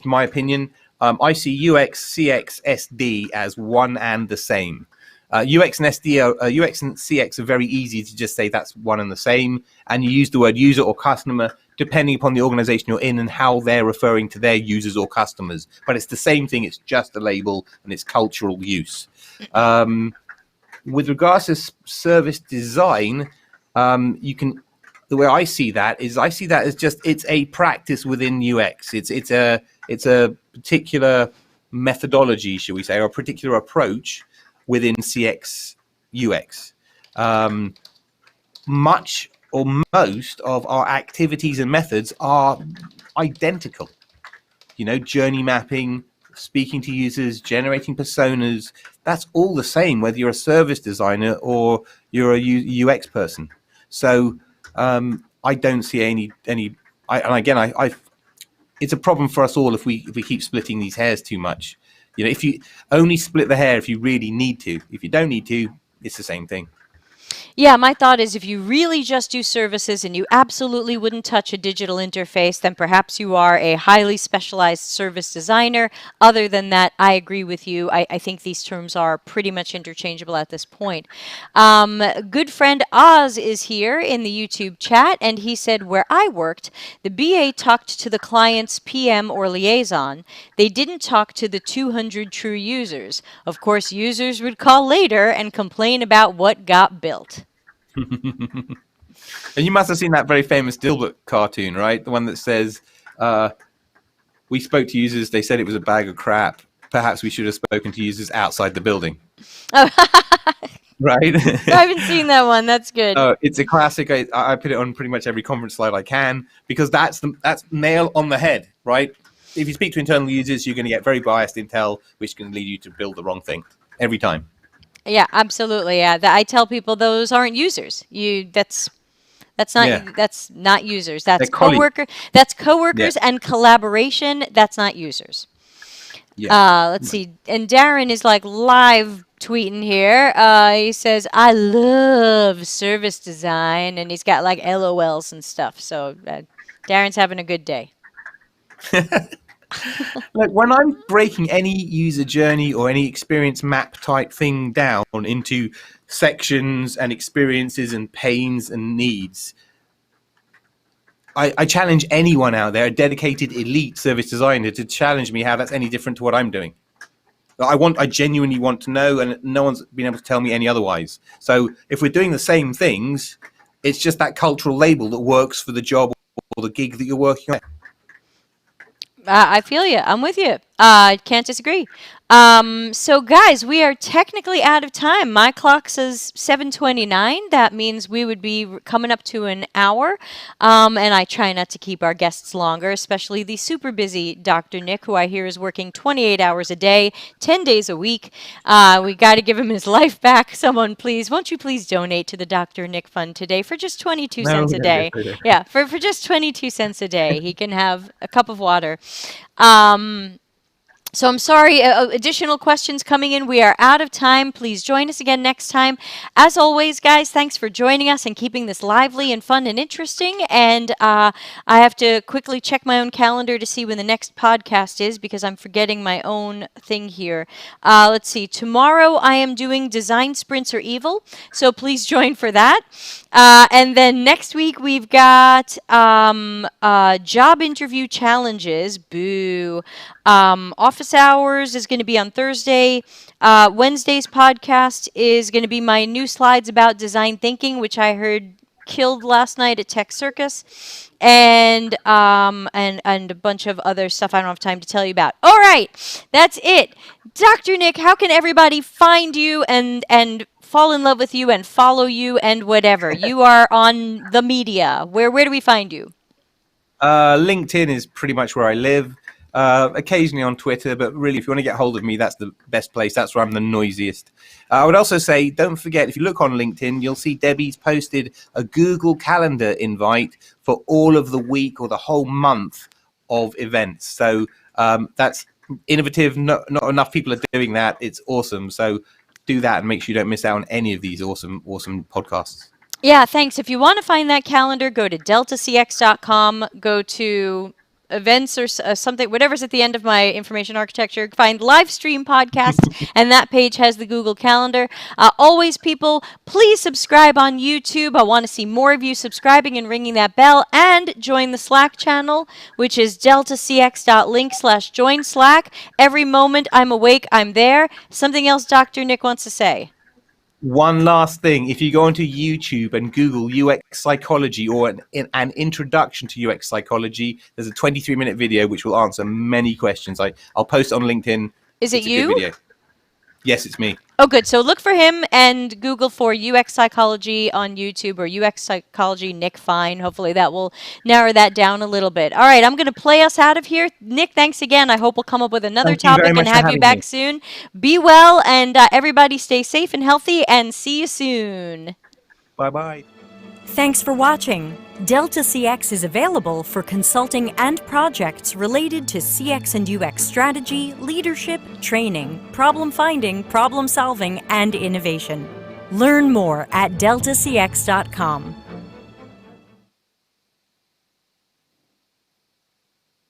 opinion, I see UX, CX, SD as one and the same. UX and CX are very easy to just say that's one and the same, and you use the word user or customer depending upon the organization you're in and how they're referring to their users or customers. But it's the same thing. It's just a label, and it's cultural use. With regards to service design, the way I see that as just, it's a practice within UX. It's a particular methodology, shall we say, or a particular approach within CX UX. Much or most of our activities and methods are identical. Journey mapping, speaking to users, generating personas, that's all the same, whether you're a service designer or you're a UX person. So I don't see any. And again, it's a problem for us all if we keep splitting these hairs too much. If you only split the hair if you really need to. If you don't need to, it's the same thing. Yeah, my thought is if you really just do services and you absolutely wouldn't touch a digital interface, then perhaps you are a highly specialized service designer. Other than that, I agree with you. I think these terms are pretty much interchangeable at this point. Good friend Oz is here in the YouTube chat, and he said, where I worked, the BA talked to the client's PM or liaison. They didn't talk to the 200 true users. Of course, users would call later and complain about what got built. And you must have seen that very famous Dilbert cartoon, right? The one that says, we spoke to users, they said it was a bag of crap. Perhaps we should have spoken to users outside the building. Right? I haven't seen that one. That's good. It's a classic. I put it on pretty much every conference slide I can, because that's nail on the head, right? If you speak to internal users, you're going to get very biased intel, which can lead you to build the wrong thing every time. Yeah, absolutely. Yeah, I tell people those aren't users. That's not users. That's coworker. That's coworkers and collaboration. That's not users. Yeah. Let's see. And Darren is like live tweeting here. He says, "I love service design," and he's got like LOLs and stuff. So Darren's having a good day. Like, when I'm breaking any user journey or any experience map type thing down into sections and experiences and pains and needs, I challenge anyone out there, a dedicated elite service designer, to challenge me how that's any different to what I'm doing. I genuinely want to know, and no one's been able to tell me any otherwise. So if we're doing the same things, it's just that cultural label that works for the job the gig that you're working on. I feel you. I'm with you. Can't disagree. So guys, we are technically out of time. My clock says 7:29. That means we would be coming up to an hour. And I try not to keep our guests longer, especially the super busy Dr. Nick, who I hear is working 28 hours a day, 10 days a week. We got to give him his life back. Someone please, won't you please donate to the Dr. Nick Fund today for just 22 cents a day? Yeah, for just 22 cents a day, he can have a cup of water. So I'm sorry, additional questions coming in. We are out of time. Please join us again next time. As always, guys, thanks for joining us and keeping this lively and fun and interesting. And I have to quickly check my own calendar to see when the next podcast is because I'm forgetting my own thing here. Let's see. Tomorrow I am doing Design Sprints Are Evil, so please join for that. And then next week we've got job interview challenges. Boo. Office hours is going to be on Thursday. Wednesday's podcast is going to be my new slides about design thinking, which I heard killed last night at Tech Circus, and a bunch of other stuff I don't have time to tell you about. All right, that's it. Dr. Nick, how can everybody find you and fall in love with you and follow you and whatever? You are on the media. Where do we find you? LinkedIn is pretty much where I live. Occasionally on Twitter, but really, if you want to get hold of me, that's the best place. That's where I'm the noisiest. I would also say, don't forget, if you look on LinkedIn, you'll see Debbie's posted a Google Calendar invite for all of the week or the whole month of events. So that's innovative. Not enough people are doing that. It's awesome. So do that and make sure you don't miss out on any of these awesome podcasts. Yeah, thanks. If you want to find that calendar, go to deltacx.com, go to events or something, whatever's at the end of my information architecture, find live stream podcasts, and that page has the Google Calendar. Always, people, please subscribe on YouTube. I want to see more of you subscribing and ringing that bell, and join the Slack channel, which is deltacx.link/join Slack. Every moment I'm awake, I'm there. Something else Dr. Nick wants to say? One last thing, if you go onto YouTube and Google UX psychology or an introduction to UX psychology, there's a 23-minute video which will answer many questions. I'll post it on LinkedIn. Is it you? Good video. Yes, it's me. Oh, good. So look for him and Google for UX Psychology on YouTube or UX Psychology Nick Fine. Hopefully that will narrow that down a little bit. All right, I'm going to play us out of here. Nick, thanks again. I hope we'll come up with another topic and have you back soon. Be well, and everybody stay safe and healthy, and see you soon. Bye-bye. Thanks for watching. Delta CX is available for consulting and projects related to CX and UX strategy, leadership, training, problem finding, problem solving, and innovation. Learn more at deltacx.com.